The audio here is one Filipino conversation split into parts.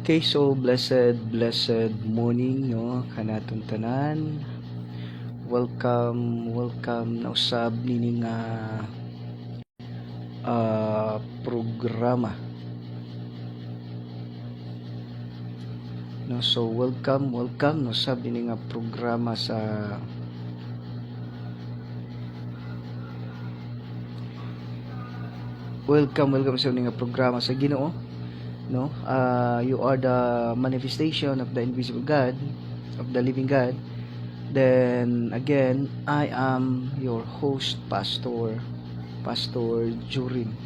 Okay, so blessed morning no kanatong tanan. Welcome na usab nini nga programa. No, so welcome no usab nini nga programa sa welcome sa nini nga programa sa Ginoo. No, you are the manifestation of the invisible God, of the living God. Then again, I am your host, Pastor Jurim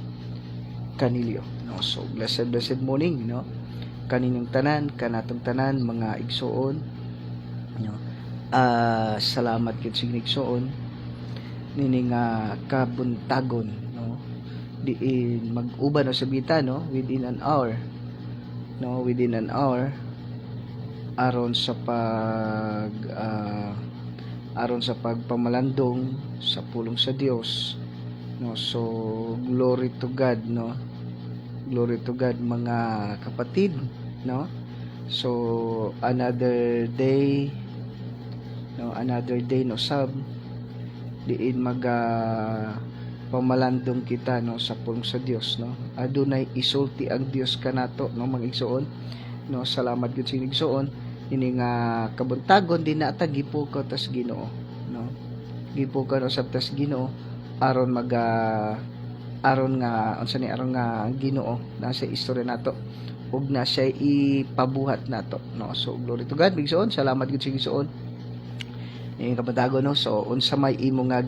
Canilio. No, so blessed morning, no. Kaninyong tanan, kanatong tanan mga igsoon. No. Salamat gid sa igsoon nini nga kabuntagon, no. Diin mag-uban o sabita, no, within an hour aron sa pagpamalandong sa pulong sa Dios, no. So glory to God, no, glory to God mga kapatid, no. So another day no sab diin pamalandong kita, no, sa pulong sa Dios, no. Adunay isulti ang Dios kanato, no, mga igsoon, no. Salamat gid sa igsoon ini nga kabuntagon din nata gipukaw tas Ginoo, no. Gipukaw usab tas Ginoo aron aron nga ang Ginoo nasa istorya nato ug na siya ipabuhat nato, no. So glory to God igsoon, salamat gid sa igsoon ini kabuntagon, no. So unsa may imo nga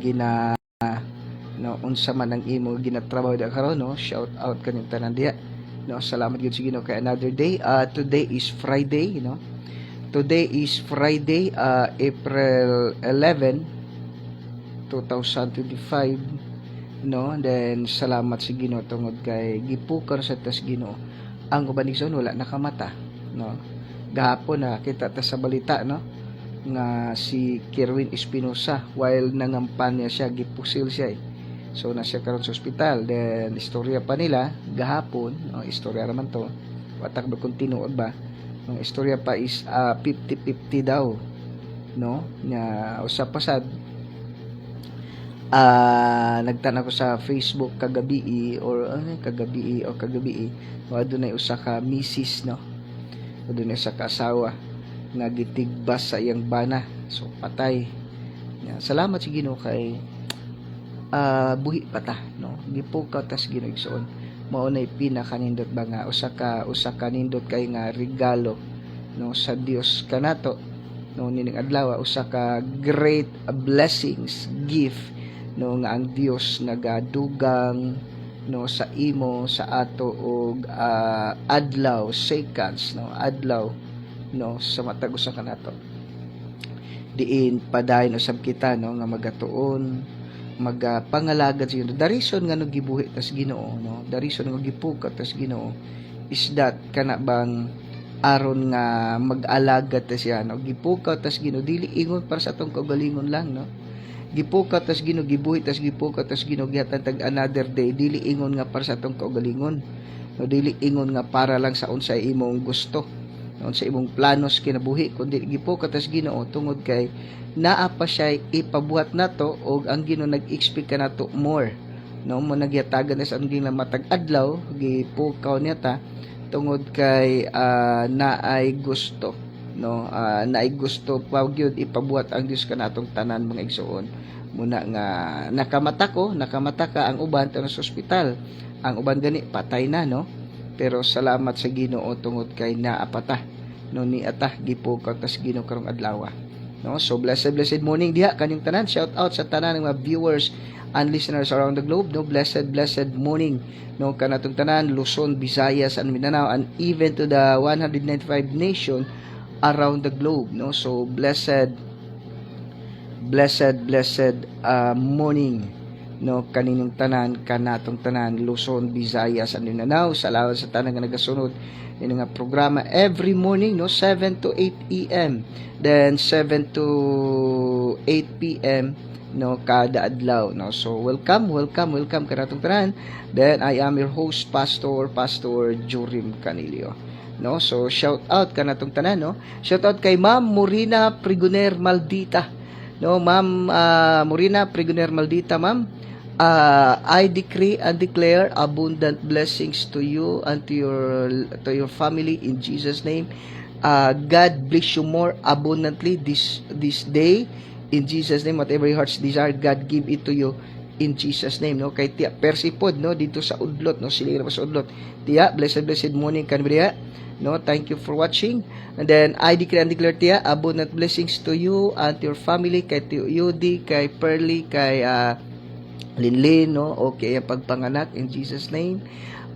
no, unsa man ang imo ginatrabaho da karon, no, shout out kaning tanan diha, no. Salamat gid sa Ginoo kay another day. Today is Friday, no. Today is Friday, April 11, 2025, no. Then salamat sa Ginoo tungod kay gipukaw sa tas Ginoo ang uban igsoon wala nakamata, no. Gahapon na kita ta sa balita, no, nga si Kerwin Espinosa while nangampanya siya gipusil siya. So na siya karon sa ospital. Then istorya pa nila gahapon, no, istorya raman to. Watak ba kung tinuod ba? Ang istorya pa is 50-50 daw, no. Nya usap pa sad nagtan ako sa Facebook kagabi o adunay usa ka misis, no. Adunay usa ka asawa nga gitigbas sa iyang bana. So patay. Nya salamat sa Ginoo kay buhi pata, no. Gipukaw tas Ginoo igsoon mao nay pinakanindot ba nga usa ka nindot kay nga regalo, no, sa Dios kanato, no, nining adlaw usa ka great blessings gift, no, nga ang Dios nagadugang, no, sa imo sa ato og adlaw seconds, no, adlaw, no, sa matag usa kanato diin padayon usab kita, no, nga magatuon magpangalagad sa Ginoo. The reason nga gibuhi tas Ginoo, no, the reason nga gipukaw tas Ginoo is that kana bang aron nga mag-alagad ta siya, no. Gipukaw tas Ginoo dili ingon para sa atong kaugalingon lang, no. Gipukaw tas Ginoo, gibuhi tas gipukaw tas Ginoo gihatag tag another day, dili ingon nga para sa atong kaugalingon, no. Dili ingon nga para lang sa unsay imong gusto, no, sa imong planos kinabuhi, kundi gipukaw tas Ginoo tungod kay naa pa siya ipabuhat nato og ang Ginoo nag-expect kanato more, no. Mo nagyatagan na sa angling matag adlaw gipukaw niya ta tungod kay naay gusto, no, naay gusto pa gyud ipabuhat ang Dios kanatong tanan mga igsoon. Muna nga nakamata ka ang uban ta sa ospital, ang uban gani patay na, no. Pero salamat sa Ginoo tungod kay naa pata, no, ni ata gipukaw tas Ginoo karong adlaw, no. So blessed morning diha kaning tanan. Shout out sa tanan ng mga viewers and listeners around the globe, no. Blessed morning, no, kanatong tanan Luzon, Visayas and Mindanao, and even to the 195 nation around the globe, no. So blessed morning, no, kaninyong tanan kanatong tanan Luzon, Visayas and Mindanao. Salamat sa tanan nga nagasunod ini nga programa every morning, no, 7 to 8 AM, then 7 to 8 PM, no, kada adlaw, no. So welcome kanatong tanan. Then I am your host Pastor Jorim Canilio. no? So shout out kanatong tanan, no? Shout out kay Ma'am Morina Pregoner Maldita, no? Ma'am Morina Pregoner Maldita, ma'am. I decree and declare abundant blessings to you and to your family in Jesus name. God bless you more abundantly this day in Jesus name. Whatever your heart's desire, God give it to you in Jesus name, no? Kay Tia Persipod, no, dito sa Udlot, no, silingan pa sa Udlot. Tia, blessed morning kanbriya, no? Thank you for watching. And then I decree and declare, Tia, abundant blessings to you and to your family, kay Tio Yudi, kay Pearly, kay Linlin, no? Okay, ang pagpanganak in Jesus name.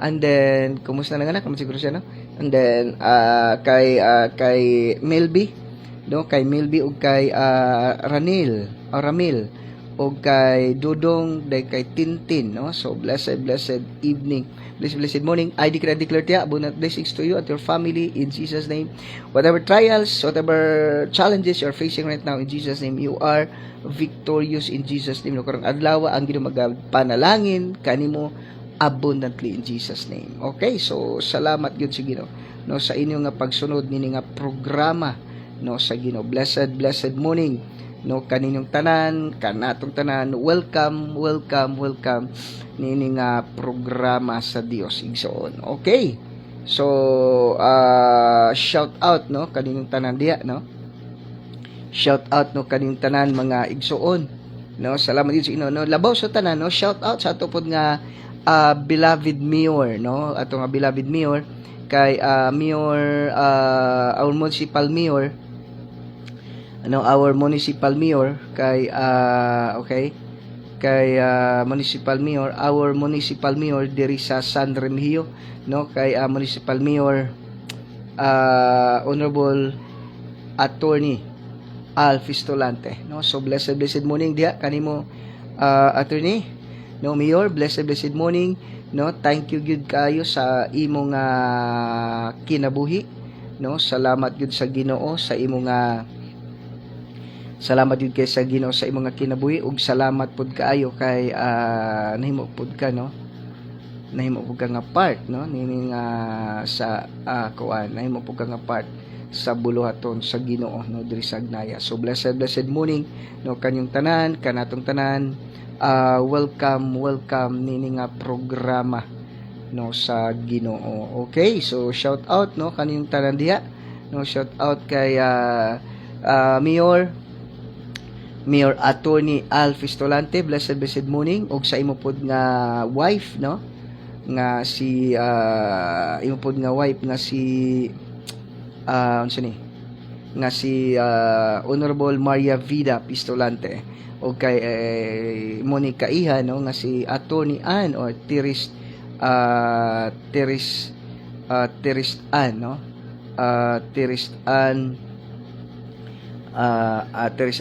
And then kumusta na anak? Siguro siya, no? And then kay Melby, no? Kay Melby ug kay Ramil ug kay Dudong, day kay Tintin, no? So blessed evening, blessed morning. I declare Tia, abundant blessings to you and your family in Jesus name. Whatever trials, whatever challenges you're facing right now in Jesus name, you are victorious in Jesus name. No, karong adlaw ang ginamagpanalangin kanimo abundantly in Jesus name. Okay, so salamat gyud sa Ginoo, no, sa inyo nga pagsunod nini nga programa, no, sa Ginoo. Blessed morning, no, kaninyong tanan, kanatong tanan. Welcome nini nga programa sa Dios igsoon. Okay, so shout out, no, kaninyong tanan diha, no. Shout out, no, kaninyong tanan mga igsoon, no. Salamat gyud sa inyo, no. Labaw sa tanan, no. Shout out sa ato pod nga beloved mayor, no, ato nga beloved mayor kay mayor, our municipal mayor, ano, our municipal mayor kay okay, kay municipal mayor, our municipal mayor diri sa San Remigio, no, kay municipal mayor honorable attorney Al Fistolante, no. So blessed morning diha kanimo attorney, no, mayor. Blessed morning, no. Thank you gyud kayo sa imong kinabuhi, no. Salamat gyud sa Ginoo sa imong salamat gyud kay sa Ginoo sa imong kinabuhi, ug salamat pud kaayo kay nahimo pud ka, no, nahimo pud ka nga part, no, nini nga sa kuan, nahimo pud ka nga part sa buluhaton sa Ginoo, no, diri sa Agnaya. So blessed morning, no, kanyong tanan, kanatong tanan. Welcome nini nga programa, no, sa Ginoo. Okay, so shout out, no, kanyong tanan diha, no. Shout out kay Mayor Attorney Al Fistolante. Blessed morning, og sa imo pod nga wife, no, nga si imo pod nga wife nga si nga si Honorable Maria Vida Pistolante, o kay Monica Iha, no, nga si Attorney Ann or Teres Ann, no, Teres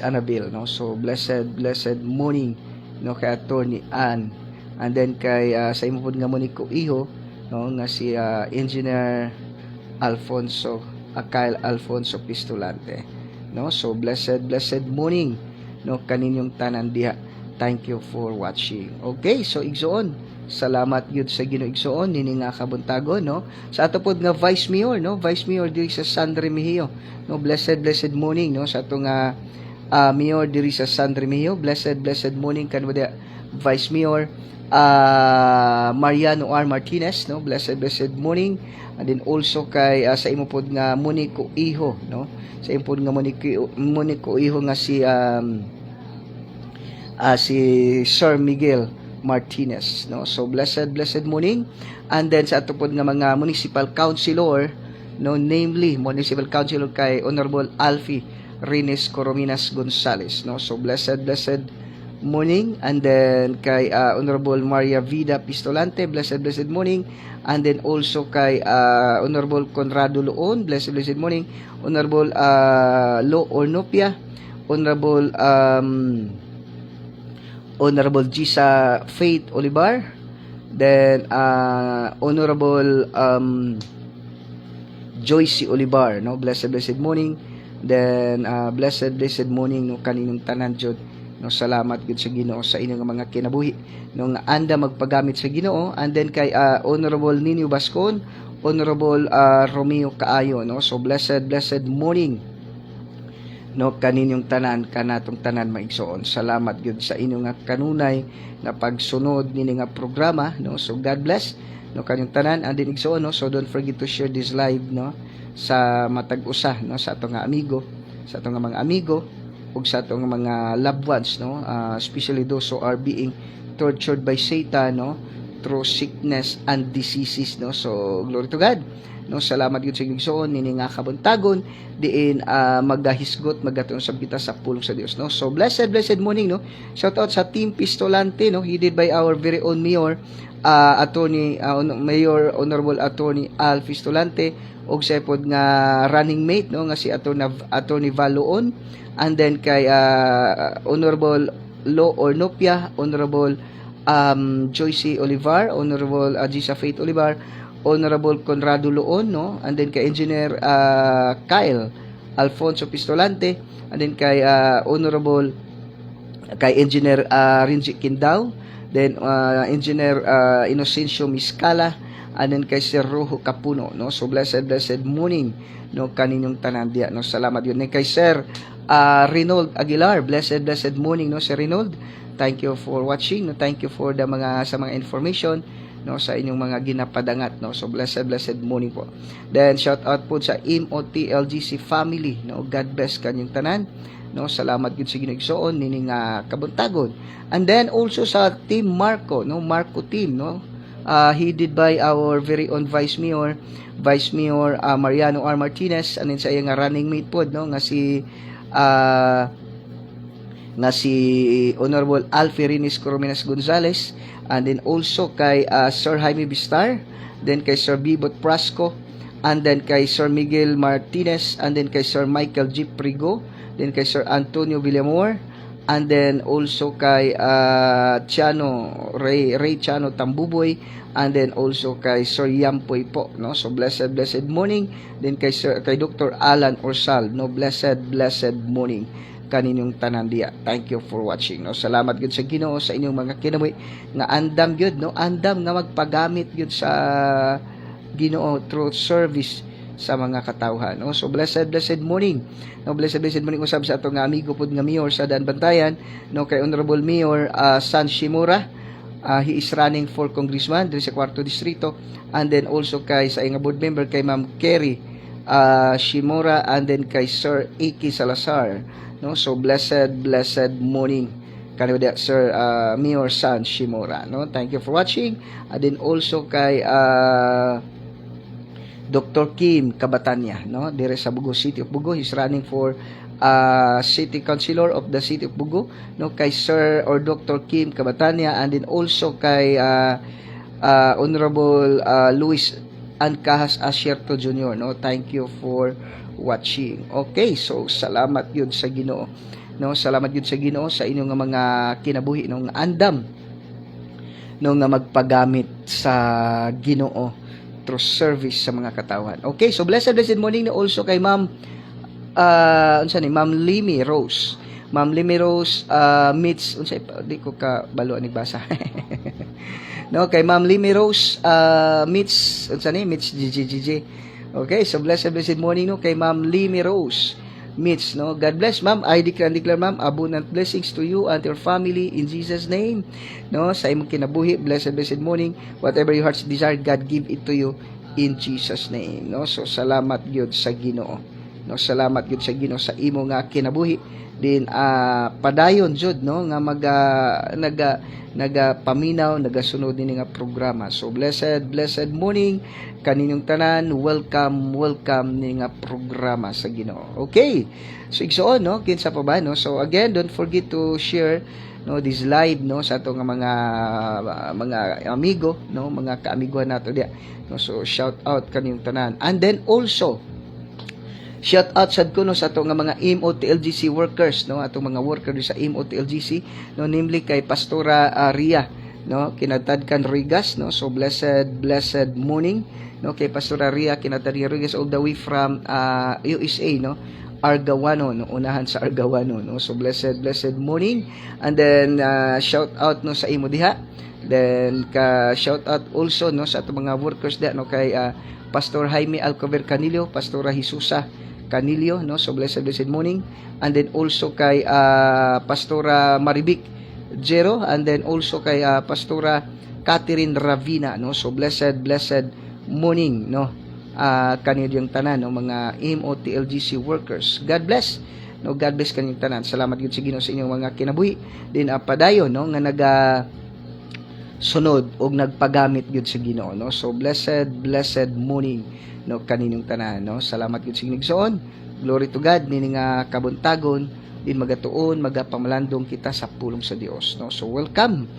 Annabel, no. So blessed morning, no, kay Attorney Ann. And then kay sa imo pod nga Monico Iho, no, nga si Engineer Kyle Alfonso Pistolante, no. So blessed morning, no, kaninyong tanan diha. Thank you for watching. Okay, so igsoon, salamat gyud sa Ginoo igsoon nini nga kabuntagon, no. Sa ato pod nga Vice Mayor, no, Vice Mayor diri sa San Remigio, no. Blessed morning, no, sa ato nga Mayor diri sa San Remigio. Blessed morning kanimo diha Vice Mayor Mariano R. Martinez, no. Blessed morning. And then also kay sa imo pod nga Monico Iho, no, sa imo pod nga Monico Iho nga si Sir Miguel Martinez, no. So blessed morning. And then sa ato pod nga mga municipal councilor, no, namely municipal councilor kay Honorable Alfie Rines Corominas Gonzales, no. So blessed morning. And then kay Honorable Maria Vida Pistolante, blessed morning. And then also kay Honorable Conrado Loon, blessed morning. Honorable Lo Ornopia, Honorable Gisa Faith Olivar, then Honorable Joyce Olivar, no. Blessed morning. Then blessed morning, no, kaninong tanan jud, no. Salamat gud sa Ginoo sa inyong mga kinabuhi, no, nga anda magpagamit sa Ginoo. And then kay Honorable Nino Bascon, Honorable Romeo Kaayo, no? So blessed morning, no, kaninyong tanan, kanatong tanan maigsoon. Salamat gyud sa inyong nga kanunay na pagsunod nini nga programa, no? So God bless, no, kaninyong tanan and din igsoon, no? So don't forget to share this live, no, sa matag usa, no, sa ato nga amigo, sa ato nga mga amigo ug sa ato nga mga loved ones, no, especially those who are being tortured by Satan, no, through sickness and diseases, no. So glory to God, no. Salamat gyud sa igsoon nini nga kabuntagon diin magahisgot magaton sab kita sa pulong sa Dios, no. So blessed morning, no. Shout out sa Team Pistolante, no, headed by our very own mayor, Mayor Honorable Attorney Al Pistolante, og sa pod nga running mate, no, nga si Attorney Valoon, and then kay Honorable Lo Ornopia, Honorable Joyce Olivar, Honorable Gisa Faith Olivar, Honorable Conrado Loon, no, and then kay Engineer Kyle Alfonso Pistolante, and then kay Honorable kay Engineer Rinji Kindao, then Engineer Inocencio Miscala, and then kay Sir Rojo Capuno, no. So blessed morning, no, kaninyong tanan diya, no. Salamat yun. And kay Sir Reynold Aguilar, blessed morning, no, Sir Reynold. Thank you for watching, no. Thank you for the mga information, no, sa inyong mga ginapadangat, no. So blessed morning po. Then shout out po sa MOTLGC family, no. God bless kanyang tanan, no. Salamat gud sa ginigsoon nining kabuntagon. And then also sa Team Marco, no, Marco team, no, headed by our very own Vice Mayor Mariano R. Martinez, and then sa iyang running mate pod, no, nga si Honorable Alferinis Corominas Gonzales, and then also kay Sir Jaime Bistar, then kay Sir Bibot Prasco, and then kay Sir Miguel Martinez, and then kay Sir Michael G. Prigo, then kay Sir Antonio Villamor, and then also kay Ray Chano Tambuboy, and then also kay Sir Yampoy po, no. So blessed morning, then kay Dr. Alan Orsal, no. Blessed morning kaninyong tanan diya. Thank you for watching, no. Salamat gyud sa Ginoo sa inyong mga kinabuhi nga andam gyud, no, andam nga magpagamit gyud sa Ginoo through service sa mga katawhan, no. So blessed morning, no. Blessed morning usab sa ato nga amigo pud nga mayor sa Daan Bantayan, no, kay Honorable Mayor San Shimura. He is running for congressman diri sa 4th distrito, and then also kay sa iyang board member kay Ma'am Kerry Shimura, and then kay Sir Iki Salazar, no. So blessed morning kanyo Sir Mayor San Shimura, no. Thank you for watching. And then also kay Dr. Kim Kabatanya, no, dire sa Bugo City of Bugo. He's running for City Councilor of the City of Bugo, no, kay Sir or Dr. Kim Kabatanya, and then also kay Honorable Luis Ancahas Asierto Jr., no. Thank you for watching. Okay, so salamat yun sa Ginoo, no. Salamat yun sa Ginoo sa inyong mga kinabuhi, no, nga andam, no, nga magpagamit sa Ginoo through service sa mga katawhan. Okay, so blessed morning na also kay Ma'am Ma'am Limi Rose. Ma'am Limi Rose meets di ko ka balo ni basa. No, kay Ma'am Limi Rose meets GGGG. Okay, so blessed morning, no, kay Ma'am Limi Rose meets, no. God bless, ma'am. I declare, ma'am, abundant blessings to you and your family in Jesus name, no. Sa imong kinabuhi, blessed morning. Whatever your heart's desire, God give it to you in Jesus name, no. So salamat gyud sa Ginoo, no. Salamat gyud sa Ginoo sa imo nga kinabuhi din padayon jud, no, nga nagapaminaw nagasunod ni nga programa. So blessed morning kaninyong tanan. Welcome ni nga programa sa Ginoo. Okay, so igsoon, no, kinsa pa ba, no. So again, don't forget to share, no, this live, no, sa ato nga mga amigo, no, mga kaamiguan nato dia, no. So shout out kaninyong tanan, and then also shout out sad ko, no, sa ato nga mga MOTLGC workers, no, ato mga workers sa MOTLGC, no, namely kay Pastora Ria, no, Kinatadkan Rigas, no. So blessed morning, no, kay Pastora Ria Kinatadkan Rigas all the way from USA, no, Argawano, no, unahan sa Argawano, no. So blessed morning. And then shout out, no, sa imo diha. Then ka shout out also, no, sa ato mga workers da, no, kay Pastor Jaime Alcover Canillo, Pastora Jesusa Canillo, no? So blessed morning. And then also kay Pastora Maribic Jero, and then also kay Pastora Catherine Ravina, no? So blessed morning, no? Kanilang tanan, no? Mga MOTLGC workers. God bless. No, God bless kanilang tanan. Salamat gyud sa Ginoo sa inyong mga kinabuhi. Din padayon, no, nga naga sunod og nagpagamit gyud sa Ginoo, no? So blessed morning, no, kaninyong tanan, no? Salamat gyud sa Ginoo. Glory to God nini nga kabuntagon din magatuon magapamalandong kita sa pulong sa Dios, no? So welcome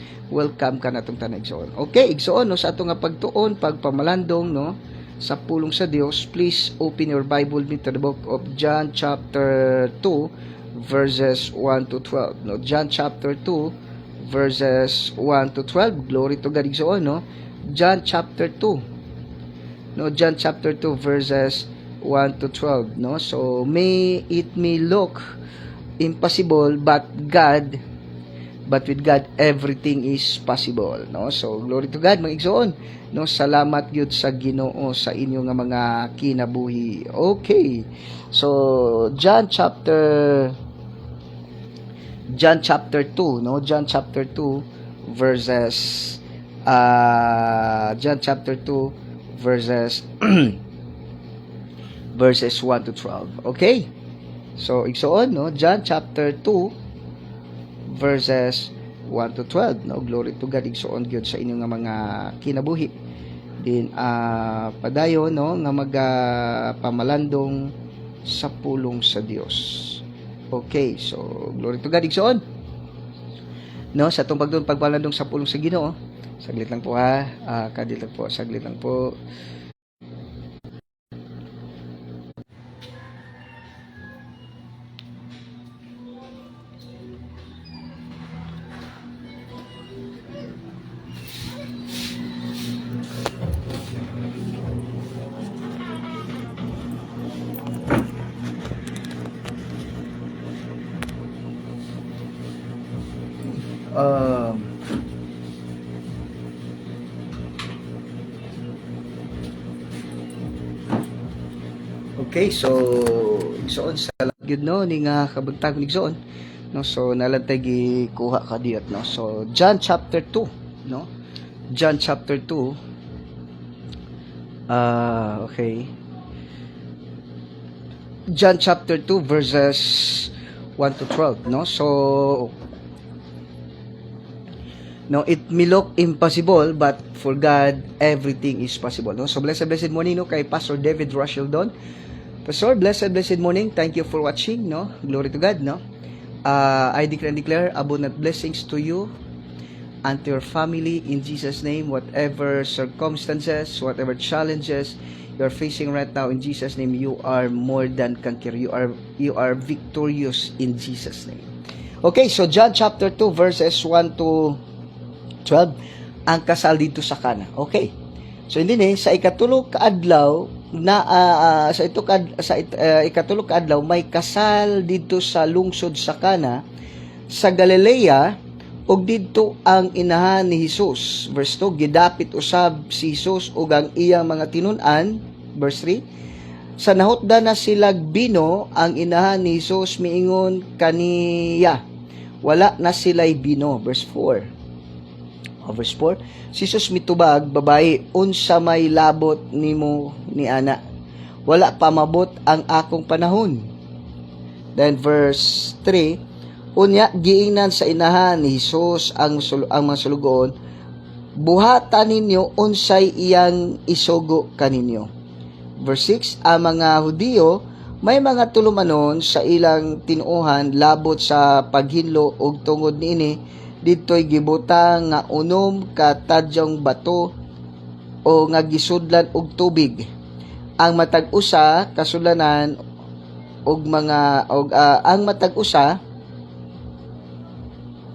ka natong tanan igsoon. Okay, igsoon, no, sa ato nga pagtuon pagpamalandong, no, sa pulong sa Dios. Please open your Bible to the book of John chapter 2 verses 1 to 12, no? John chapter 2 verses 1 to 12. Glory to God igsoon, no? John chapter 2, no? John chapter 2 verses 1 to 12, no? So may look impossible, but with God everything is possible, no? So glory to God mga igsoon, no? Salamat gyud sa Ginoo sa inyo nga mga kinabuhi. Okay, so John chapter 2, no? John chapter 2 verses John chapter 2 verses verses 1 to 12. Okay, so igsoon, no? John chapter 2 verses 1 to 12, no? Glory to God igsoon gyud sa inyo nga mga kinabuhi. Din padayon, no, nga magpamalandong sa pulong sa Dios. Okay, so glory to God igsoon, no, sa atong pagpalandong sa pulong sa Ginoo. Saglit lang po ha. Saglit lang po. Okay, so igsoon sa gyud, no, ni nga kabagtagon igsoon, no? So nalantay gikuha ka diot, no? So John chapter 2, no? John chapter 2. Okay. John chapter 2 verses 1 to 12, no? So no, it may look impossible, but for God everything is possible, no? So blessed morning, no, kay Pastor David Russell Don. Pastor, blessed morning. Thank you for watching, no? Glory to God, no? I declare abundant blessings to you and to your family in Jesus' name. Whatever circumstances, whatever challenges you're facing right now, in Jesus' name, you are more than conqueror. You are victorious in Jesus' name. Okay, so John chapter 2 verses 1 to 12, ang kasal dito sa Kana. Okay. So hindi ni sa ikatulog kaadlaw na ikatulog kaadlaw may kasal dito sa lungsod sa Kana sa Galilea, ug didto ang inahan ni Hesus. Verse 2, gidapit usab si Hesus ug ang iyang mga tinun-an. Verse 3, sa nahutdan na silag bino, ang inahan ni Hesus miingon kaniya, wala na sila'y bino. Verse 4. Verse 4, si Jesus mitubag, babae, unsa may labot nimo ni ana? Wala pa mabot ang akong panahon. Then verse 3, unya giingnan sa inahan ni Jesus ang mga sulugoon, buhatan ninyo unsay iyang isugo kaninyo. Verse 6, ang mga Hudiyo may mga tulumanon sa ilang tinuohan labot sa paghinlo ug tungod niini dito'y gibutang nga unom ka tadyong bato o nga gisudlan og tubig. Ang matag usa kasudlanan og mga ang matag usa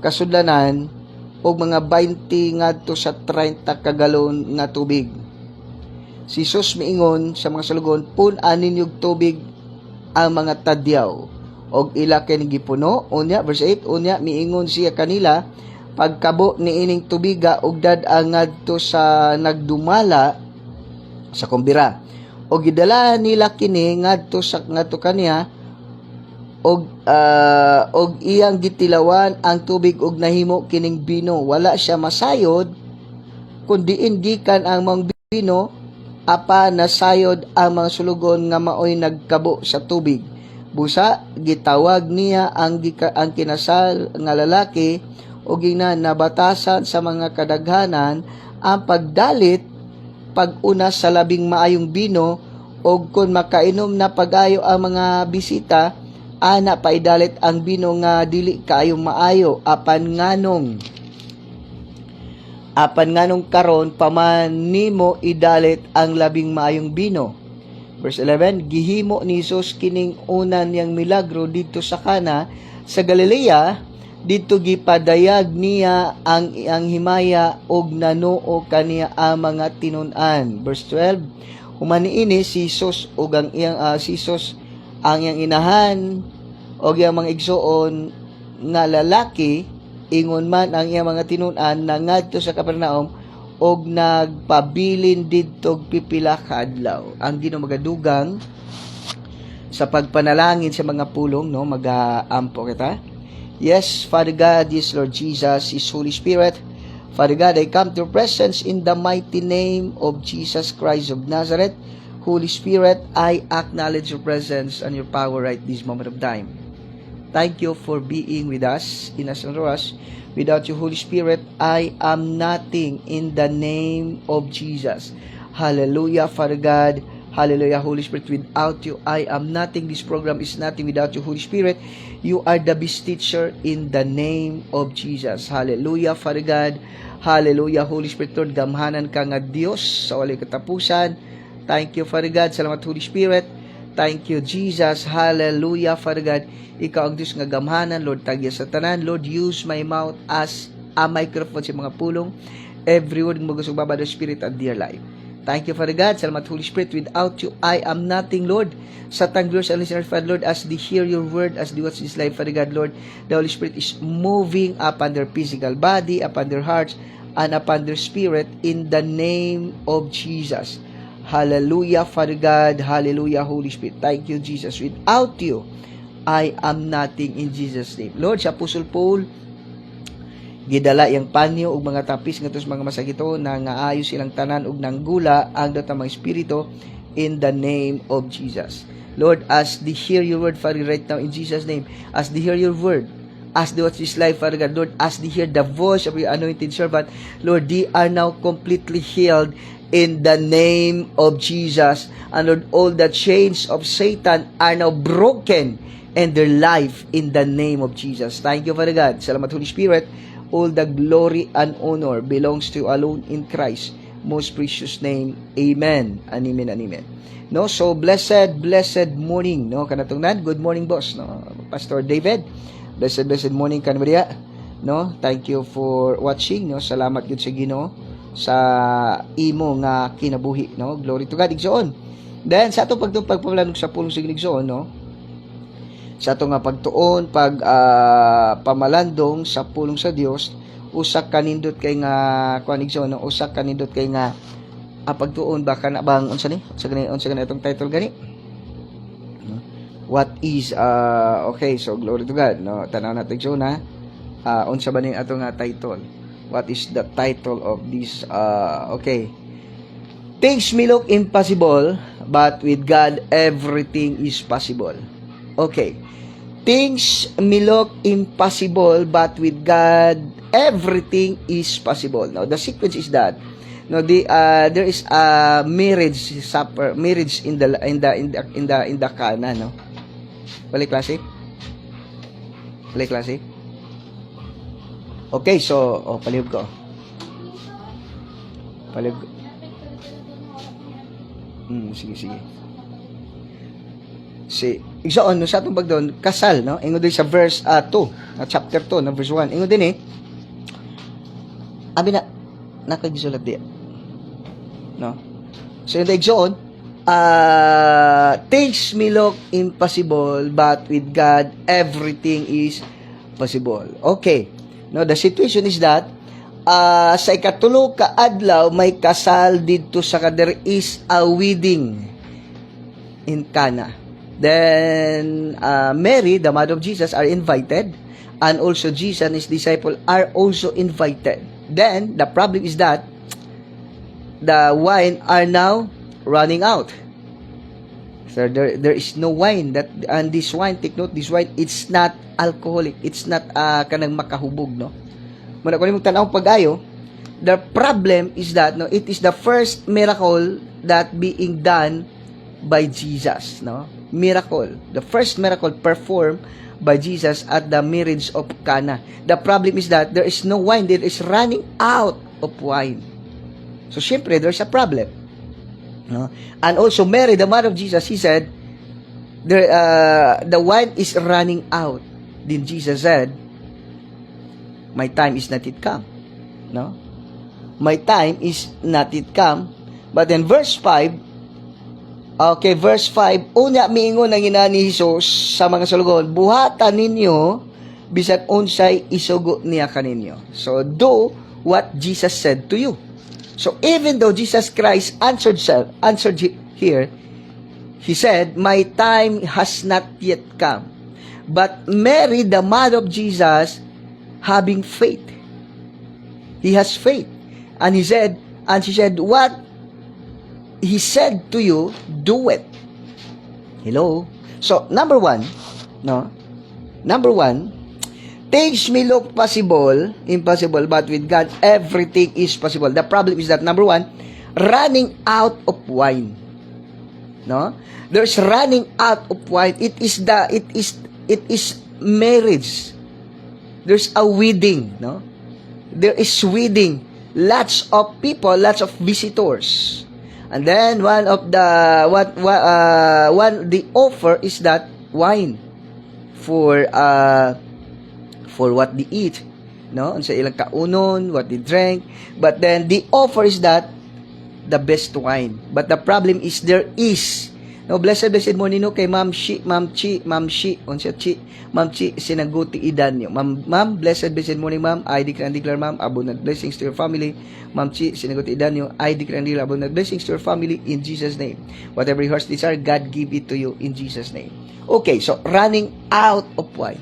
kasudlanan og mga 20 ngadto sa 30 ka galon nga tubig. Si Jesus miingon sa mga salugon, pun-an ninyog tubig ang mga tadyaw og ila kay gipuno. Unya verse 8, unya miingon siya kanila, pagkabo ni ining tubiga og dad-an ngadto sa nagdumala sa kumbira. o gidala nila kini ngadto kaniya og iyang gitilawan ang tubig og nahimo kining bino. Wala siya masayod kundi gikan ang mga bino, apa nasayod ang mga sulugon nga maoy nagkabo sa tubig. Busa gitawag niya ang kinasal nga lalaki og nabatasan sa mga kadaghanan ang pagdalit pag-una sa labing maayong bino, og kung makainom na pag-ayo ang mga bisita, ana paidalit ang bino nga dili kaayong maayo, apan nganong karon paman nimo idalit ang labing maayong bino. Verse 11, gihimo ni Jesus kining unan yang milagro dito sa Kana sa Galilea, dito gipadayag niya ang himaya og nanuo kaniya ang mga tinun-an. Verse 12, humaniini si Jesus og ang iyang ang iyang inahan og iyang mga igsoon nga lalaki, ingon man ang iyang mga tinun-an na ngadto sa Capernaum og nagpabilin didto pipila ka adlaw. Ang Ginoo magadugang sa pagpanalangin sa mga pulong, no, mag-aampo kita. Yes, Father God, yes, Lord Jesus, is Holy Spirit. Father God, I come to your presence in the mighty name of Jesus Christ of Nazareth. Holy Spirit, I acknowledge your presence and your power right this moment of time. Thank you for being with us, in us and through us. Without you, Holy Spirit, I am nothing in the name of Jesus. Hallelujah, Father God. Hallelujah, Holy Spirit. Without you, I am nothing. This program is nothing without you, Holy Spirit. You are the best teacher in the name of Jesus. Hallelujah, Father God. Hallelujah, Holy Spirit. Lord, gamhanan ka nga Diyos sa walay katapusan. Thank you, Father God. Salamat, Holy Spirit. Thank you, Jesus. Hallelujah, Father God. Ikaw ang Diyos nga gamhanan, Lord, tagya sa tanan. Lord, use my mouth as a microphone sa mga pulong. Every word mo gusto babado Spirit and dear life. Thank you, Father God. Salamat, Holy Spirit. Without you, I am nothing, Lord. Sa viewers and listeners, Father Lord, as they hear your word, as they watch this life, Father God, Lord, the Holy Spirit is moving upon their physical body, upon their hearts, and upon their spirit in the name of Jesus. Hallelujah, Father God. Hallelujah, Holy Spirit. Thank you, Jesus. Without you, I am nothing in Jesus' name. Lord, sa Apostle Paul, gidala yang panyo ug mga tapis ngadto sa mga masagito na ngaayo silang tanan ug nanggula ang datang mga espiritu in the name of Jesus. Lord, as they hear your word, Father, right now in Jesus' name, as they hear your word, as they watch this life, Father God, Lord, as they hear the voice of your anointed servant, Lord, they are now completely healed in the name of Jesus. And Lord, all the chains of Satan are now broken in their life in the name of Jesus. Thank you, Father God. Salamat, Holy Spirit. All the glory and honor belongs to you alone in Christ. Most precious name. Amen. And amen and amen. No, so blessed morning, no, kanatungnan. Good morning, boss, no, Pastor David. Blessed morning kanbariya. No, thank you for watching, no. Salamat gyud sa Ginoo sa imo nga kinabuhi, no. Glory to God. Igsoon. Then sa ato pagpamalanog sa pulong sa Igsoon, no. Sa ato nga pagtuon pamalandong sa pulong sa Dios, usak kanindot kay nga kuan Igsoon, no. Usak kanindot kay nga pagtuon baka na bang unsa gani itong title gani. What is okay, so glory to God, no. Tanaw natin Igsoon, ha. Unsa ba ning atong title? What is the title of this okay. Things may look impossible, but with God everything is possible. Okay. Things may look impossible, but with God everything is possible. Now the sequence is that no, there is a marriage in the Cana, no. Balik klase. Okay, so palihog ko. Sige. Igsoon no sa atong pagdon kasal, no. Ingon din sa verse 2, chapter 2, no, verse 1. Ingon din abi na nakagisulat di. No. So yung igsoon, things may look impossible, but with God everything is possible. Okay. No, the situation is that sa ikatulo ka adlaw may kasal didto sa there is a wedding. in Cana. Then, Mary, the mother of Jesus, are invited. And also, Jesus and his disciples are also invited. Then, the problem is that the wine are now running out. So there is no wine and this wine, take note, this wine, it's not alcoholic, it's not kanang makahubog, no. Muna ko nimong tanaw pag-ayo, the problem is that no, it is the first miracle that being done by Jesus, no. Miracle, the first miracle performed by Jesus at the marriage of Cana. The problem is that there is no wine, there is running out of wine. So syempre there's a problem. No? And also Mary, the mother of Jesus, he said, the wine is running out. Then Jesus said, my time is not yet come. No? My time is not yet come. But then verse 5, okay, verse 5, una miingon ang ina ni Jesus sa mga sulugon, buhatan ninyo, bisan unsay isugo niya kaninyo. So do what Jesus said to you. So even though Jesus Christ answered here, he said, my time has not yet come. But Mary, the mother of Jesus, having faith. He has faith. And she said, what he said to you, do it. Hello? So, number one, things may look impossible, but with God, everything is possible. The problem is that, number one, running out of wine. No? There's running out of wine. It is marriage. There's a wedding, no? There is wedding. Lots of people, lots of visitors. And then the offer is that wine for what they eat, no? Sa ilang kaunon, what they drank. But then the offer is that the best wine. But the problem is there is no, blessed morning no kay Ma'am Chi, sinaguti idan niyo. Ma'am, blessed morning, ma'am. I declare, ma'am, abundant blessings to your family. Ma'am Chi, sinaguti idan niyo. I declare abundant blessings to your family in Jesus' name. Whatever your heart's desire, God give it to you in Jesus' name. Okay, so running out of wine.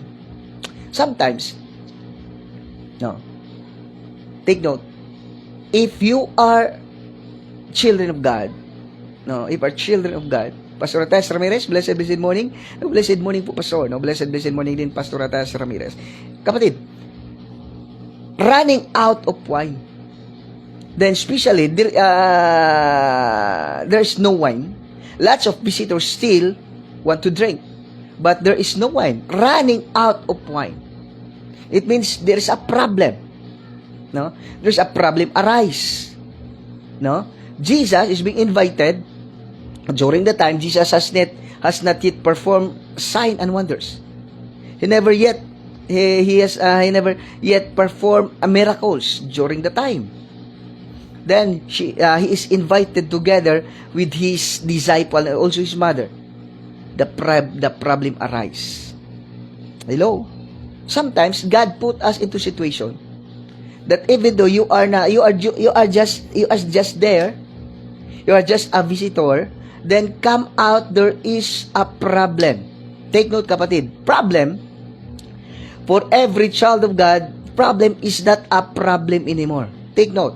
Sometimes, no, take note, if you are children of God, no, if are children of God, Pastor Atas Ramirez, blessed morning. No, blessed morning po, Pastor. No, blessed morning din, Pastor Atas Ramirez. Kapatid, running out of wine. Then, especially, there's no wine. Lots of visitors still want to drink. But there is no wine. Running out of wine. It means there is a problem. No? There's a problem arise. No? Jesus is being invited. During the time, Jesus has not yet performed sign and wonders. He never yet performed miracles during the time. Then he is invited together with his disciple and also his mother. The problem arise. Hello. Sometimes God put us into situation that even though you are just there, you are just a visitor. Then come out, there is a problem. Take note, kapatid. Problem, for every child of God, problem is not a problem anymore. Take note.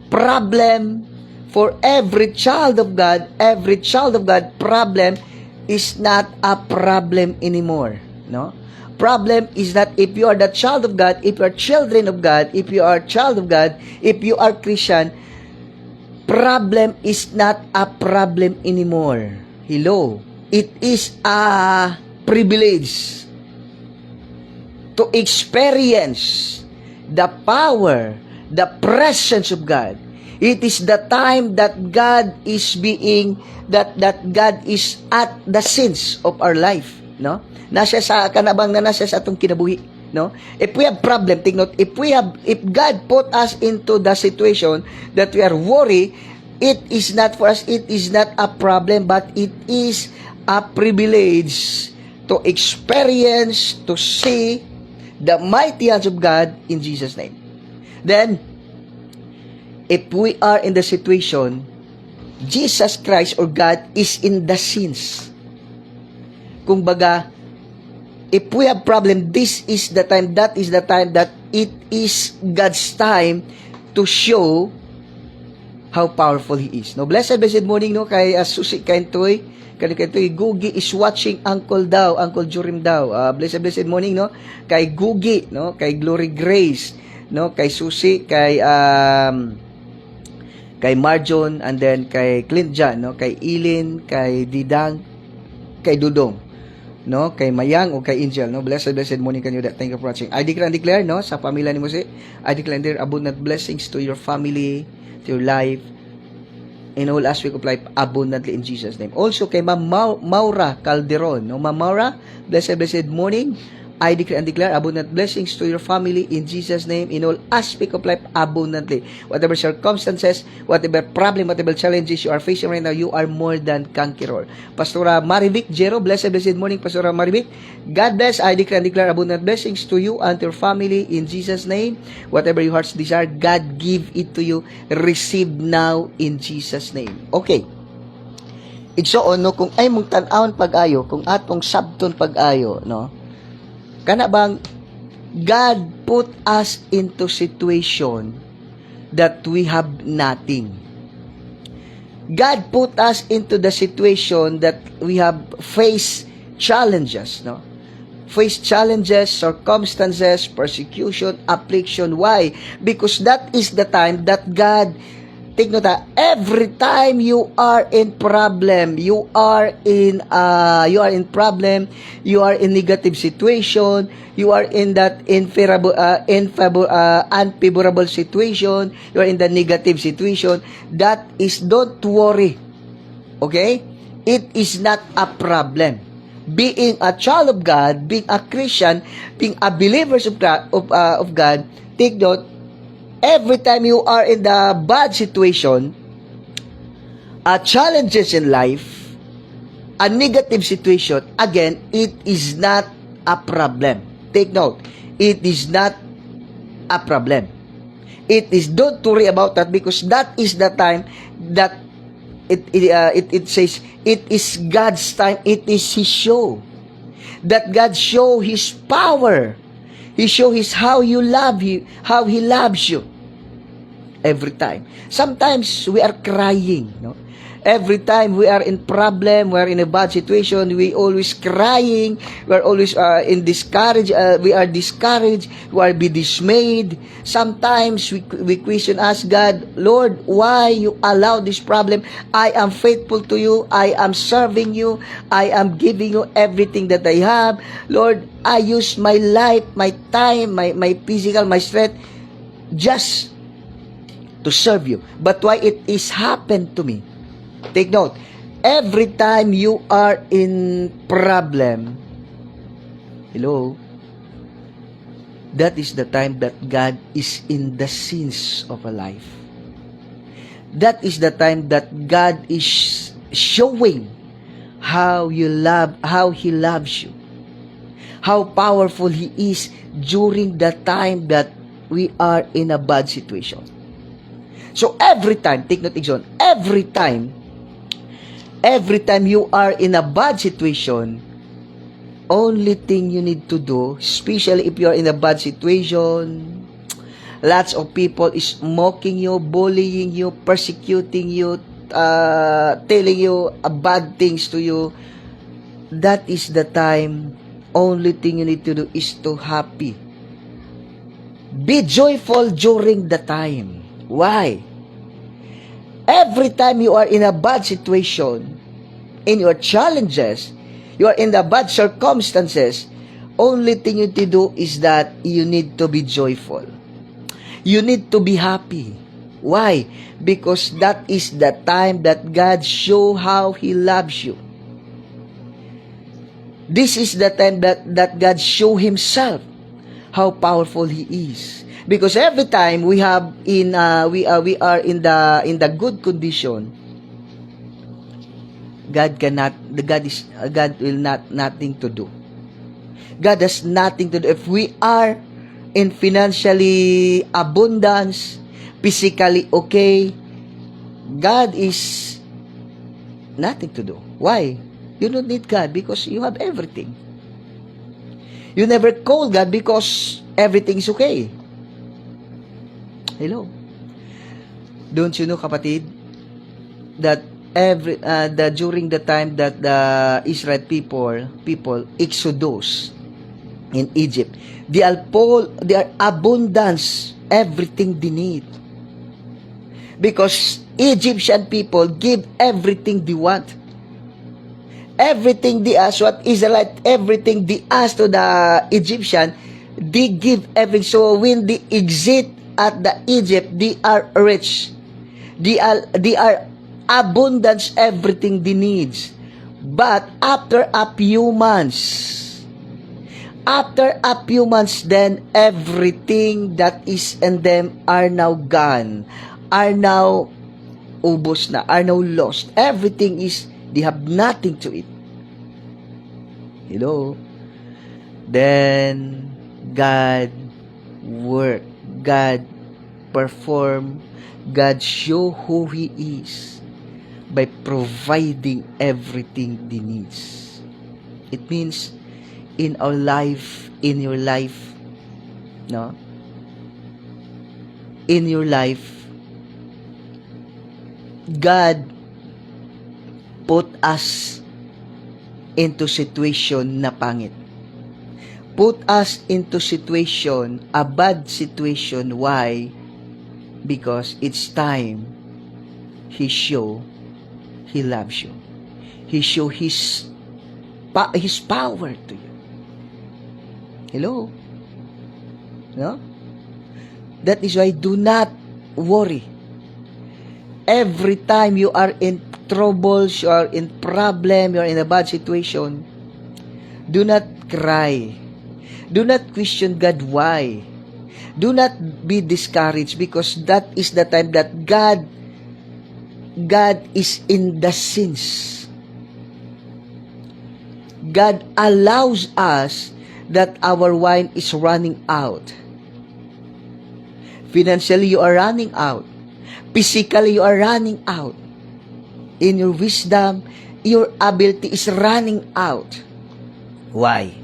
Problem, for every child of God, problem is not a problem anymore. No? Problem is that if you are the child of God, if you are children of God, if you are child of God, if you are Christian, problem is not a problem anymore. Hello. It is a privilege to experience the power, the presence of God. It is the time that God is that God is at the scenes of our life, no? Nasa sa kanabang na nasa sa atong kinabuhi. No? If we have problem, take note, if God put us into the situation that we are worried, it is not for us, it is not a problem, but it is a privilege to experience, to see the mighty hands of God in Jesus' name. Then, if we are in the situation Jesus Christ or God is in the scenes. Kung baga, if we have problem, this is the time, that is the time that it is God's time to show how powerful He is. No, blessed morning, no, kay Susi Kaintoy, kay Gugi is watching Uncle Jurim daw. Blessed morning, no, kay Gugi, no, kay Glory Grace, no, kay Susi, kay Marjon, and then kay Clint Jan, no, kay Ilin, kay Didang, kay Dudong, no, kay Mayang o kay Angel, no, blessed morning kanyo that. Thank you for watching. I declare, no, sa pamilya ni Mose, I declare abundant blessings to your family, to your life, in all aspect of life, abundantly in Jesus' name. Also kay Ma'am Maura Calderon, no, Ma'am Maura, blessed morning. I declare abundant blessings to your family in Jesus' name, in all aspect of life, abundantly. Whatever circumstances, whatever problem, whatever challenges you are facing right now, you are more than conqueror. Pastora Marivic Jero, blessed morning, Pastora Marivic. God bless. I declare abundant blessings to you and to your family in Jesus' name. Whatever your heart's desire, God give it to you. Receive now in Jesus' name. Okay. Igsoon, no, kung ay mong tan-awon pag-ayo, kung atong sabton pag-ayo, no, kana bang God put us into situation that we have nothing. God put us into the situation that we have faced challenges, no? Face challenges, circumstances, persecution, affliction. Why? Because that is the time that God, take note, every time you are in problem, you are in negative situation, you are in that unfavorable situation, you are in the negative situation, that is, don't worry. Okay? It is not a problem. Being a child of God, being a Christian, being a believer of God, take note, every time you are in the bad situation, challenges in life, a negative situation, again, it is not a problem. Take note, it is not a problem. It is, don't worry about that, because that is the time that it says, it is God's time, it is His show. That God show His power. He show how you love Him, how He loves you. Every time. Sometimes we are crying, no? Every time we are in problem, we are in a bad situation, we always crying, we are always discouraged, we are discouraged, we are be dismayed. Sometimes we question, ask God, Lord, why you allow this problem? I am faithful to you, I am serving you, I am giving you everything that I have. Lord, I use my life, my time, my physical, my strength, just to serve you. But why it is happened to me? Take note, every time you are in problem, hello, that is the time that God is in the scenes of a life. That is the time that God is showing how He loves you, how powerful He is during the time that we are in a bad situation. So every time, take note, Exxon, every time you are in a bad situation, only thing you need to do, especially if you are in a bad situation, lots of people is mocking you, bullying you, persecuting you, telling you bad things to you, that is the time, only thing you need to do is to happy. Be joyful during the time. Why? Every time you are in a bad situation, in your challenges, you are in the bad circumstances, only thing you need to do is that you need to be joyful. You need to be happy. Why? Because that is the time that God show how He loves you. This is the time that God show Himself how powerful He is. Because every time we are in the good condition, God will nothing to do. God has nothing to do. If we are in financially abundance, physically okay, God is nothing to do. Why? You don't need God because you have everything. You never call God because everything is okay. Hello? Don't you know, kapatid, that during the time that the Israel people exodus in Egypt, their abundance, everything they need. Because Egyptian people give everything they want. Everything they ask, what Israelite, everything they ask to the Egyptian, they give everything. So when they exit at the Egypt, they are rich. They are abundance, everything they needs. But after a few months, then everything that is in them are now gone, are now ubos na, are now lost. Everything is, they have nothing to eat. Hello? Then, God work, God perform, God show who He is by providing everything He needs. It means, in our life, in your life, no? In your life, God put us into situation na pangit. Put us into situation, a bad situation. Why? Because it's time He show He loves you. He show His power to you. Hello? No? That is why do not worry. Every time you are in troubles, you are in problem, you are in a bad situation, do not cry. Do not question God why. Do not be discouraged because that is the time that God is in the sins. God allows us that our wine is running out. Financially, you are running out. Physically, you are running out. In your wisdom, your ability is running out. Why?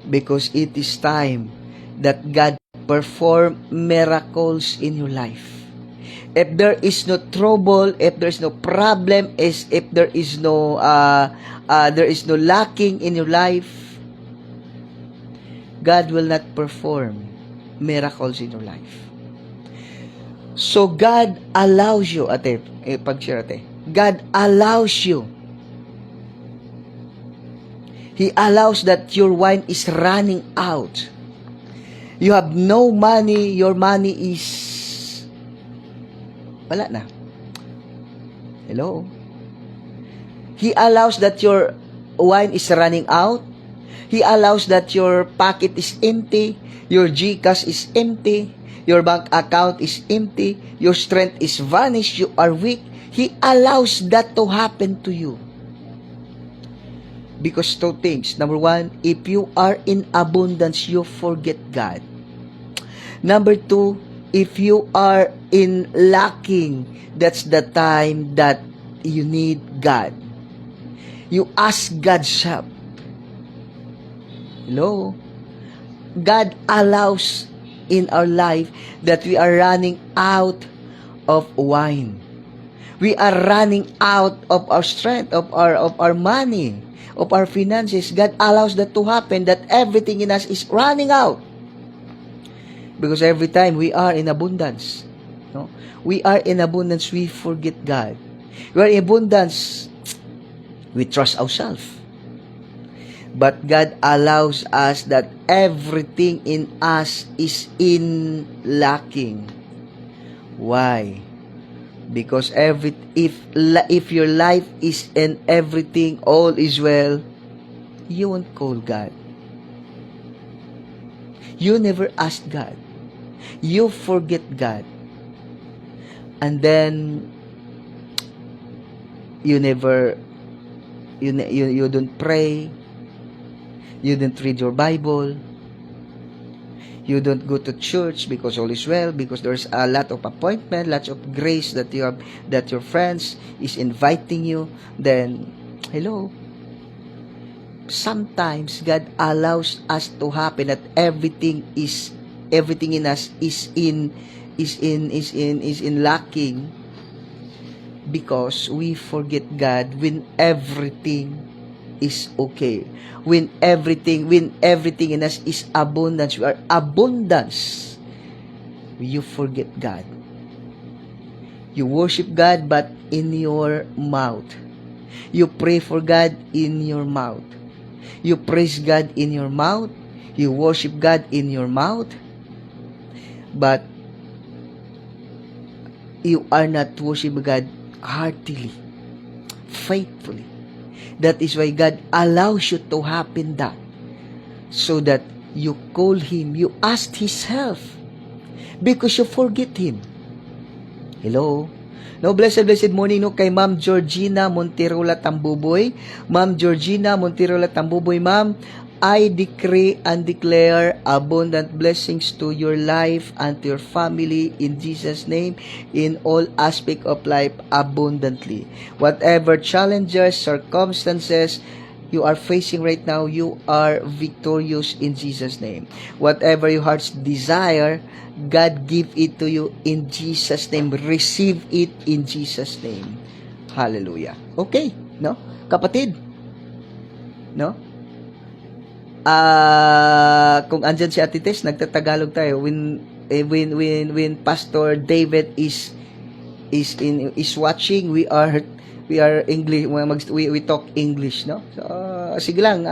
Because it is time that God perform miracles in your life. If there is no trouble, if there is no problem, if there is no lacking in your life, God will not perform miracles in your life. So God allows you, ate, pag-share ate, God allows you. He allows that your wine is running out. You have no money, your money is wala na. Hello? He allows that your wine is running out. He allows that your pocket is empty, your GCash is empty, your bank account is empty, your strength is vanished, you are weak. He allows that to happen to you. Because two things. Number one, if you are in abundance, you forget God. Number two, if you are in lacking, that's the time that you need God. You ask God's help. Hello? God allows in our life that we are running out of wine. We are running out of our strength, of our money, of our finances. God allows that to happen, that everything in us is running out. Because every time we are in abundance, no? We are in abundance, we forget God. We are in abundance, we trust ourselves. But God allows us that everything in us is in lacking. Why? Because if your life is in everything, all is well, you won't call God. You never ask God. You forget God. And then you don't pray. You don't read your Bible. You don't go to church because all is well, because there's a lot of appointment, lots of grace that you have, that your friends is inviting you. Then, hello. Sometimes God allows us to happen that everything in us is in lacking, because we forget God when everything is okay. When everything in us is abundance, we are abundance. You forget God. You worship God but in your mouth. You pray for God in your mouth. You praise God in your mouth. You worship God in your mouth. But you are not worshiping God heartily, faithfully. That is why God allows you to happen that. So that you call Him, you ask His help. Because you forget Him. Hello? No, blessed morning no kay Ma'am Georgina Monterola Tambuboy. Ma'am Georgina Monterola Tambuboy, Ma'am, I decree and declare abundant blessings to your life and to your family in Jesus' name, in all aspect of life abundantly. Whatever challenges, circumstances you are facing right now, you are victorious in Jesus' name. Whatever your heart's desire, God give it to you in Jesus' name. Receive it in Jesus' name. Hallelujah. Okay, no? Kapatid, no? Kung andyan si Ate Tess, nagtatagalog tayo. When Pastor David is watching, we are English, we talk English, no? So sige lang,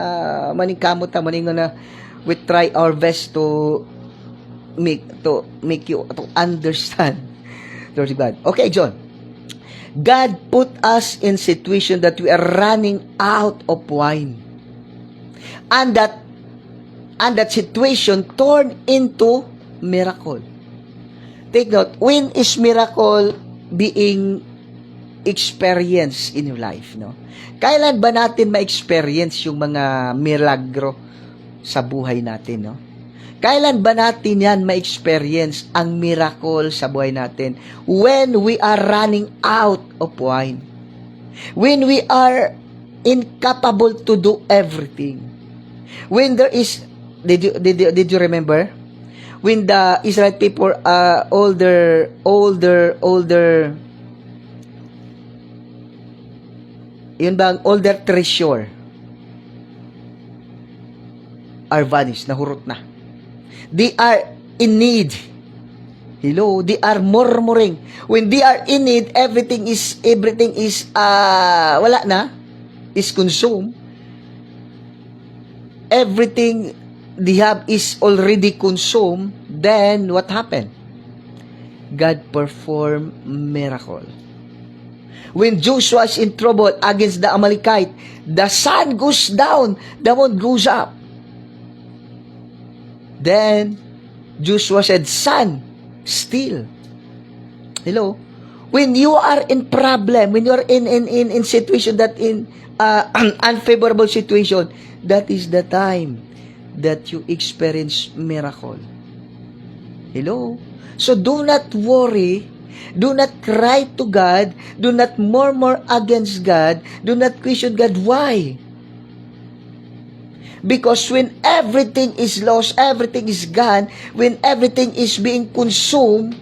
maning kamot ta, maning na we try our best to make you to understand the Word of God. Okay, John. God put us in situation that we are running out of wine. And that situation turned into miracle. Take note, when is miracle being experienced in your life, no? Kailan ba natin ma-experience yung mga milagro sa buhay natin, no? Kailan ba natin yan ma-experience ang miracle sa buhay natin? When we are running out of wine. When we are incapable to do everything. When there is, did you remember? When the Israel people older, yun bang older treasure are vanished, nahurot na. They are in need. Hello, they are murmuring. When they are in need, everything is wala na, is consumed. Everything they have is already consumed. Then what happened? God performed miracle. When Joshua is in trouble against the Amalekite, the sun goes down, the moon goes up. Then Joshua said, "Sun, still." Hello? When you are in problem, when you are in situation that in unfavorable situation, that is the time that you experience miracle. Hello? So do not worry. Do not cry to God. Do not murmur against God. Do not question God. Why? Because when everything is lost, everything is gone, when everything is being consumed,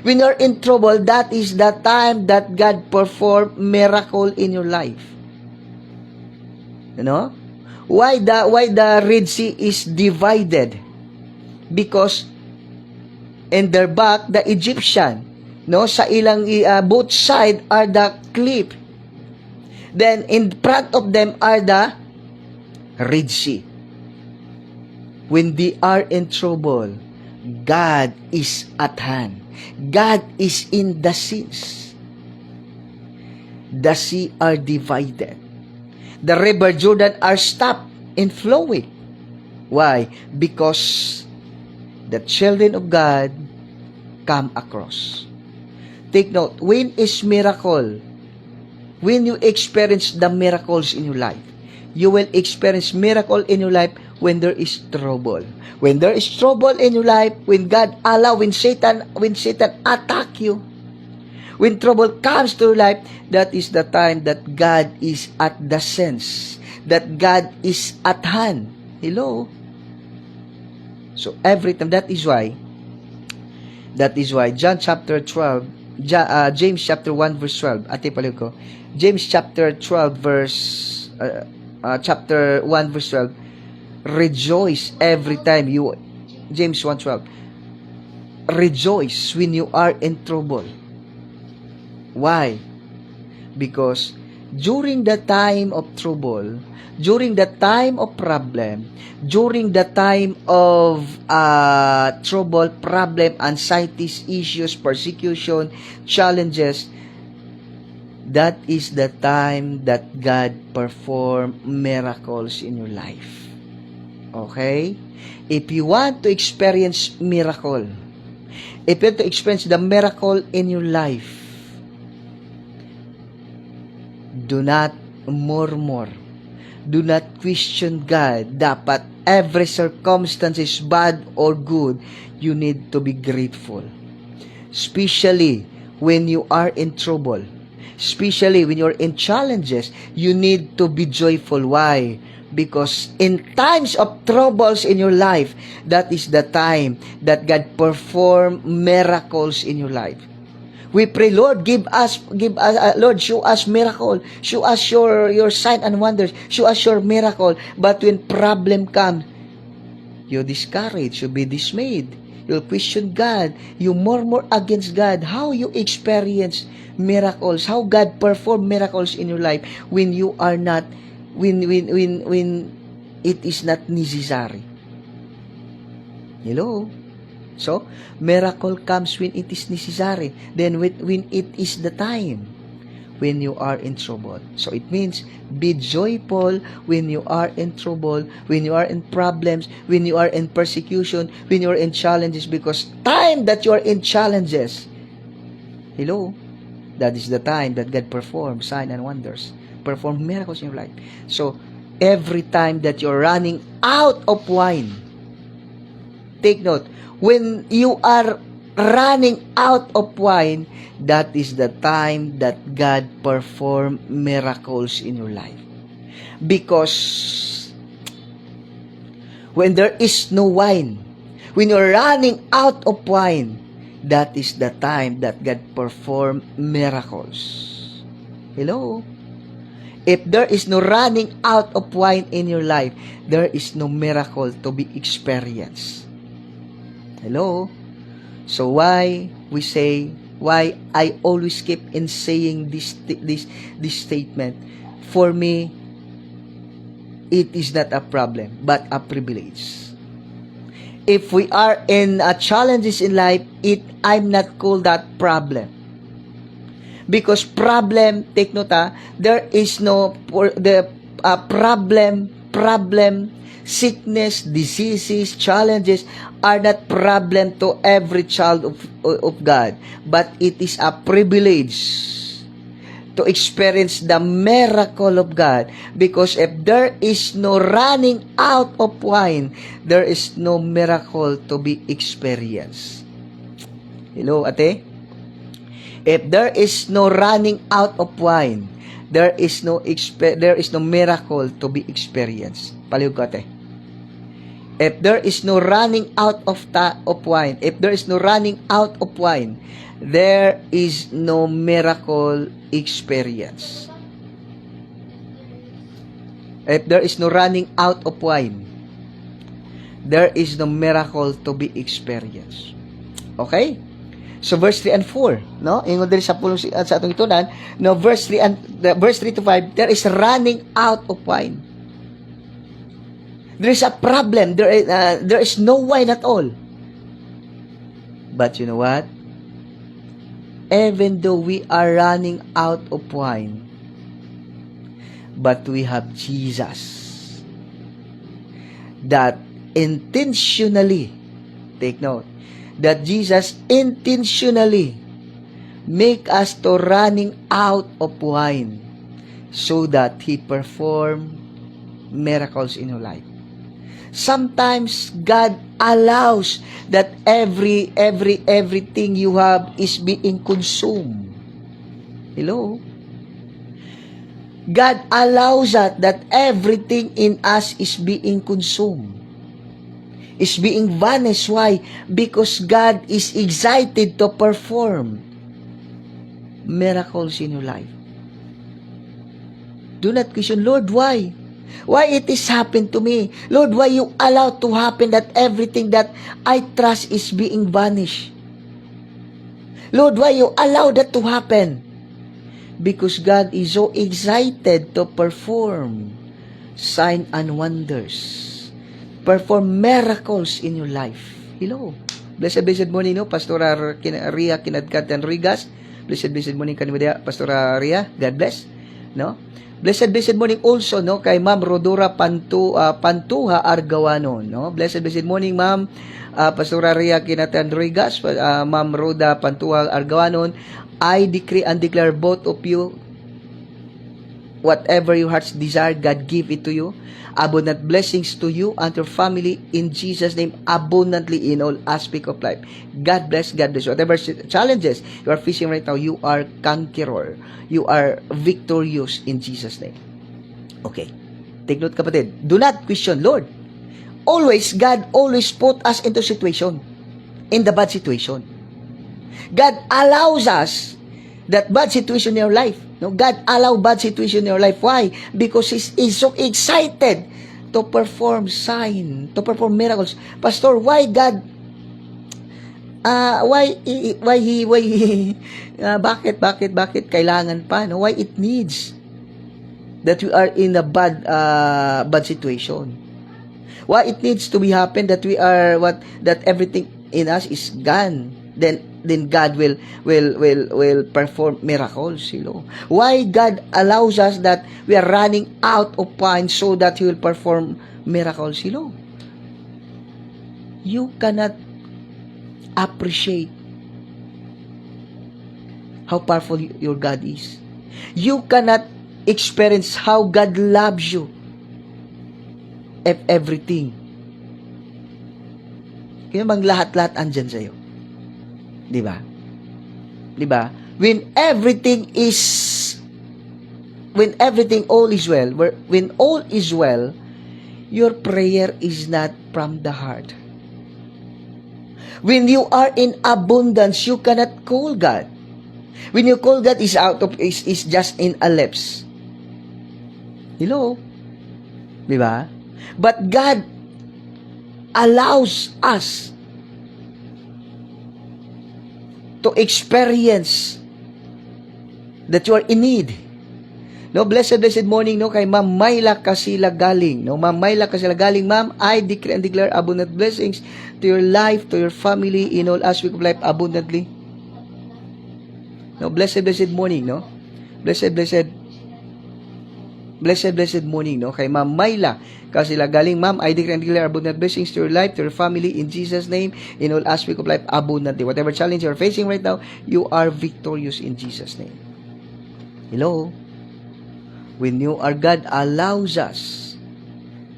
when you're in trouble, that is the time that God perform miracle in your life. You know? Why the Red Sea is divided? Because in their back, the Egyptian, no, sa ilang both side are the cliff. Then in front of them are the Red Sea. When they are in trouble, God is at hand. God is in the seas. The sea are divided. The river Jordan are stopped in flowing. Why? Because the children of God come across. Take note, when is miracle? When you experience the miracles in your life. You will experience miracle in your life when there is trouble. When there is trouble in your life, when God allow, when Satan attack you, when trouble comes to your life, that is the time that God is at the sense, that God is at hand. Hello? So every time, that is why John chapter 12, James chapter 1 verse 12, ate pala ko, James chapter 12 verse, chapter 1 verse 12, rejoice every time you, James 1:12, rejoice when you are in trouble. Why? Because during the time of trouble, during the time of problem, during the time of trouble, problem, anxieties, issues, persecution, challenges, that is the time that God perform miracles in your life. Okay? If you want to experience miracle, if you want to experience the miracle in your life, do not murmur. Do not question God. Dapat every circumstances, bad or good, you need to be grateful. Especially when you are in trouble. Especially when you're in challenges, you need to be joyful. Why? Because in times of troubles in your life, that is the time that God perform miracles in your life. We pray, Lord, give us, Lord, show us miracle. Show us your sign and wonders. Show us your miracle. But when problem comes, you discourage, you be dismayed. You'll question God. You murmur against God. How you experience miracles? How God perform miracles in your life when you are not, when it is not necessary. Hello? So, miracle comes when it is necessary. Then when it is the time when you are in trouble. So, it means be joyful when you are in trouble, when you are in problems, when you are in persecution, when you are in challenges. Because time that you are in challenges, hello, that is the time that God performs signs and wonders, perform miracles in your life. So, every time that you're running out of wine, take note, when you are running out of wine, that is the time that God perform miracles in your life. Because when there is no wine, when you're running out of wine, that is the time that God perform miracles. Hello? If there is no running out of wine in your life, there is no miracle to be experienced. Hello? So why I always keep in saying this statement, for me, it is not a problem, but a privilege. If we are in challenges in life, I'm not called that problem. Because problem, take note, there is no, problem, sickness, diseases, challenges are not problem to every child of God. But it is a privilege to experience the miracle of God. Because if there is no running out of wine, there is no miracle to be experienced. Hello, ate? If there is no running out of wine, there is no miracle to be experienced. Palihog ko, ate. If there is no running out of wine, if there is no running out of wine, there is no miracle experience. If there is no running out of wine, there is no miracle to be experienced. Okay? So verse 3 and 4, no? Ingon diri sa pulong sa atong itunan, no, verse 3 to 5, there is running out of wine. There is a problem. There is no wine at all. But you know what? Even though we are running out of wine, but we have Jesus that intentionally, take note, that Jesus intentionally make us to running out of wine so that He perform miracles in your life. Sometimes God allows that everything you have is being consumed. Hello? God allows that everything in us is being consumed. Is being vanished. Why? Because God is excited to perform miracles in your life. Do not question, Lord, why? Why it is happened to me? Lord, why you allow to happen that everything that I trust is being vanished? Lord, why you allow that to happen? Because God is so excited to perform sign and wonders. Perform miracles in your life. Hello. Blessed morning, no? Pastora Ria Kinadkat and Rigas. Blessed morning kanimo Pastora Ria. God bless. No? Blessed morning also, no, kay Ma'am Rodora Pantuha Argawano, no? Blessed morning, Ma'am Pastora Ria Kinatan Rigas, Ma'am Roda Pantuha Argawano. I decree and declare both of you, whatever your heart's desire, God give it to you. Abundant blessings to you and your family in Jesus' name, abundantly in all aspect of life. God bless, God bless. Whatever challenges you are facing right now, you are conqueror. You are victorious in Jesus' name. Okay. Take note, kapatid. Do not question, Lord. Always, God always put us into situation. In the bad situation. God allows us that bad situation in our life. No, God allow bad situation in your life. Why? Because He's so excited to perform sign, to perform miracles. Pastor, why God? Bakit kailangan pa? No, why it needs that we are in a bad situation? Why it needs to be happen that we are that everything in us is gone? Then God will perform miracles, you know. Why God allows us that we are running out of wine so that He will perform miracles, you know. You cannot appreciate how powerful your God is. You cannot experience how God loves you. Everything. Kaya bang lahat-lahat andyan sa'yo. Di ba? Di ba? When everything all is well, when all is well, your prayer is not from the heart. When you are in abundance, you cannot call God. When you call God, is just in a lips. Hello? Di ba? But God allows us to experience that you are in need. No, blessed morning, no, kay Ma'am Myla Kasila Galing. No, Ma'am Myla Kasila Galing, Ma'am, I decree and declare abundant blessings to your life, to your family, in all aspects of life, abundantly. No, blessed morning, no? Blessed morning, no, kay Ma'am Myla Kasila Galing, Ma'am, I decree and declare abundant blessings to your life, to your family, in Jesus' name, in all aspects of life, abundantly. Whatever challenge you're facing right now, you are victorious in Jesus' name. Hello? When you are, God allows us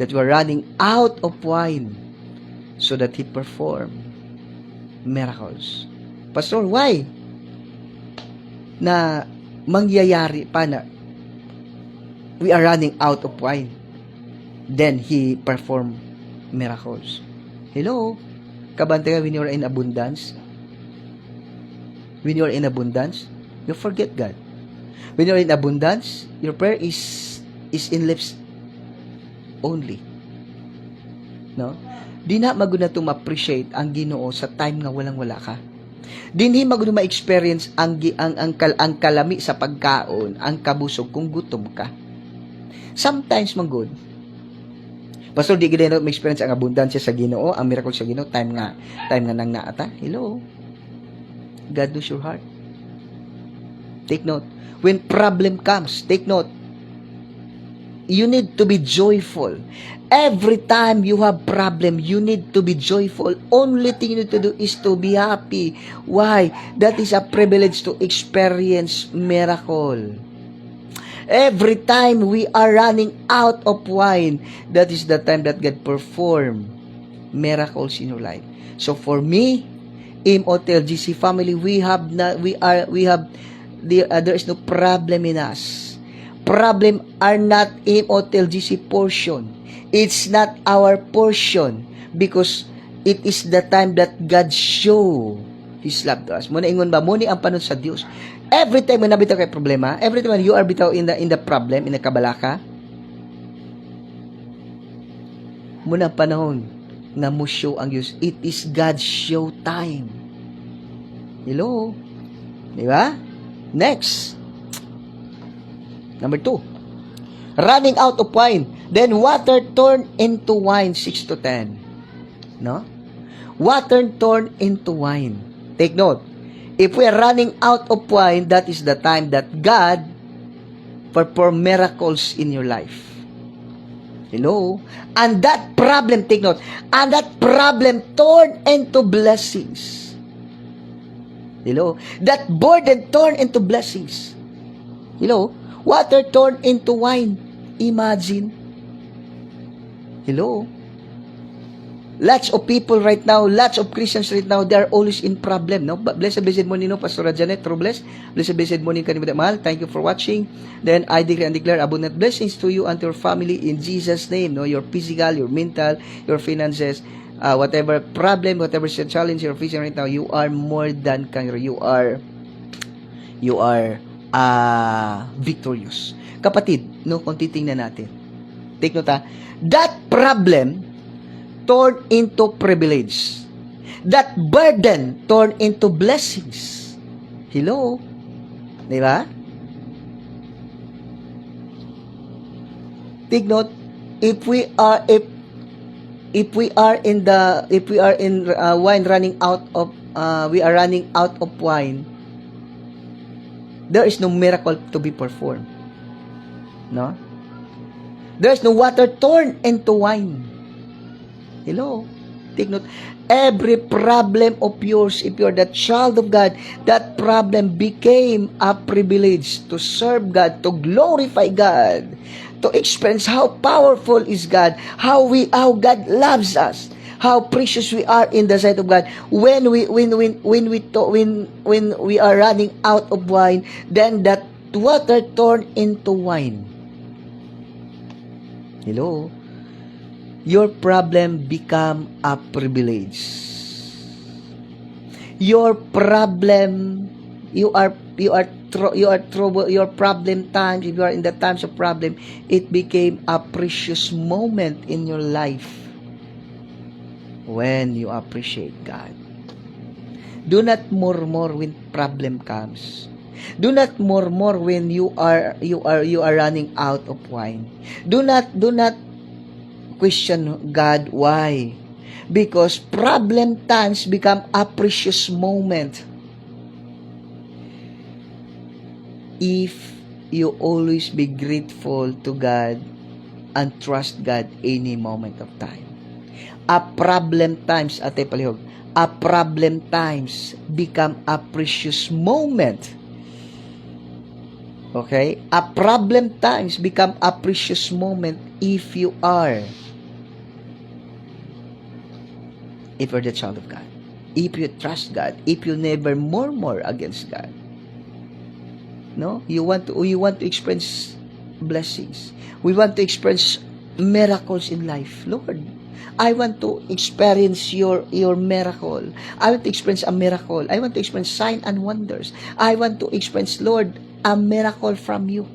that we are running out of wine so that He perform miracles. Pastor, why? Na mangyayari pa na we are running out of wine. Then He perform miracles. Hello? Kabante ka, when you are in abundance, you forget God. When you are in abundance, your prayer is in lips only. No? Di na maguna to ma-appreciate ang Ginoo sa time nga walang-wala ka. Dinhi maguna ma-experience ang kalami sa pagkaon, ang kabusog kung gutom ka. Sometimes man good. Pastor, di gid na ma-experience ang abundansya sa Ginoo, ang miracle sa Ginoo time nga nang naata. Hello. God knows your heart. Take note. When problem comes, take note. You need to be joyful. Every time you have problem, you need to be joyful. Only thing you need to do is to be happy. Why? That is a privilege to experience miracle. Every time we are running out of wine, that is the time that God perform miracles in your life. So for me, Imhotel GC family, there is no problem in us. Problem are not Imhotel GC portion. It's not our portion because it is the time that God show His love to us. Muna ingon ba? Muna ang panon sa Dios. Every time na nabitaw kay problema, every time you are bitaw in the problem, in the kabalaka, muna panahon na mo show ang Diyos. It is God's show time. Hello? Di ba? Next. Number 2. Running out of wine. Then water turned into wine. 6 to 10. No? Water turned into wine. Take note. If we are running out of wine, that is the time that God perform miracles in your life. Hello? And that problem, take note, and that problem turned into blessings. Hello? That burden turned into blessings. Hello? Water turned into wine. Imagine. Hello? Lots of people right now, lots of Christians right now, they are always in problem, no? Blessed morning, no? Pastor Janet Robles. Blessed morning, kanina mahal. Thank you for watching. Then, I declare and declare abundant blessings to you and to your family in Jesus' name, no? Your physical, your mental, your finances, whatever problem, whatever challenge you're facing right now, you are more than conqueror. You are victorious. Kapatid, no? Kung titingnan natin. Take note, ha? That problem turned into privilege. That burden turned into blessings. Hello? Di ba? Take note, if we are in wine running out of we are running out of wine, there is no miracle to be performed. No? There is no water turned into wine. Hello? Take note. Every problem of yours, if you're the child of God, that problem became a privilege to serve God, to glorify God, to experience how powerful is God, how God loves us, how precious we are in the sight of God. When we are running out of wine, then that water turned into wine. Hello? Your problem become a privilege. Your problem, your problem times, if you are in the times of problem, it became a precious moment in your life when you appreciate God. Do not murmur when problem comes. Do not murmur when you are running out of wine. Do not question God why. Because problem times become a precious moment if you always be grateful to God and trust God any moment of time. A problem times, ate palihog, a problem times become a precious moment. Okay? A problem times become a precious moment if you're the child of God. If you trust God, if you never murmur against God. No? You want to experience blessings. We want to experience miracles in life. Lord, I want to experience your miracle. I want to experience a miracle. I want to experience signs and wonders. I want to experience, Lord, a miracle from you.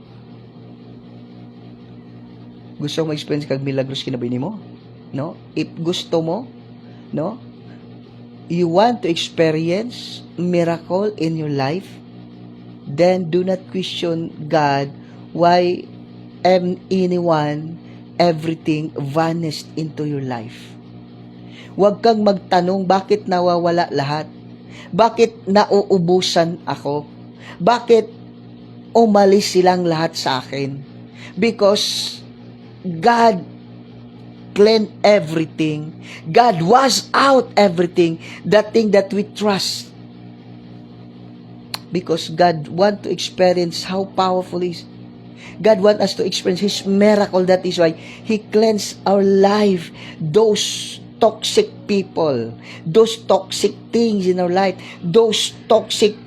Gusto mo experience kag milagros kinabuhi mo? No? If gusto mo, no? You want to experience miracle in your life, then do not question God why everything vanished into your life. Huwag kang magtanong bakit nawawala lahat. Bakit nauubusan ako? Bakit umalis silang lahat sa akin? Because God clean everything. God wash out everything. That thing that we trust. Because God want to experience how powerful is. God wants us to experience His miracle. That is why He cleansed our life. Those toxic people, those toxic things in our life, those toxic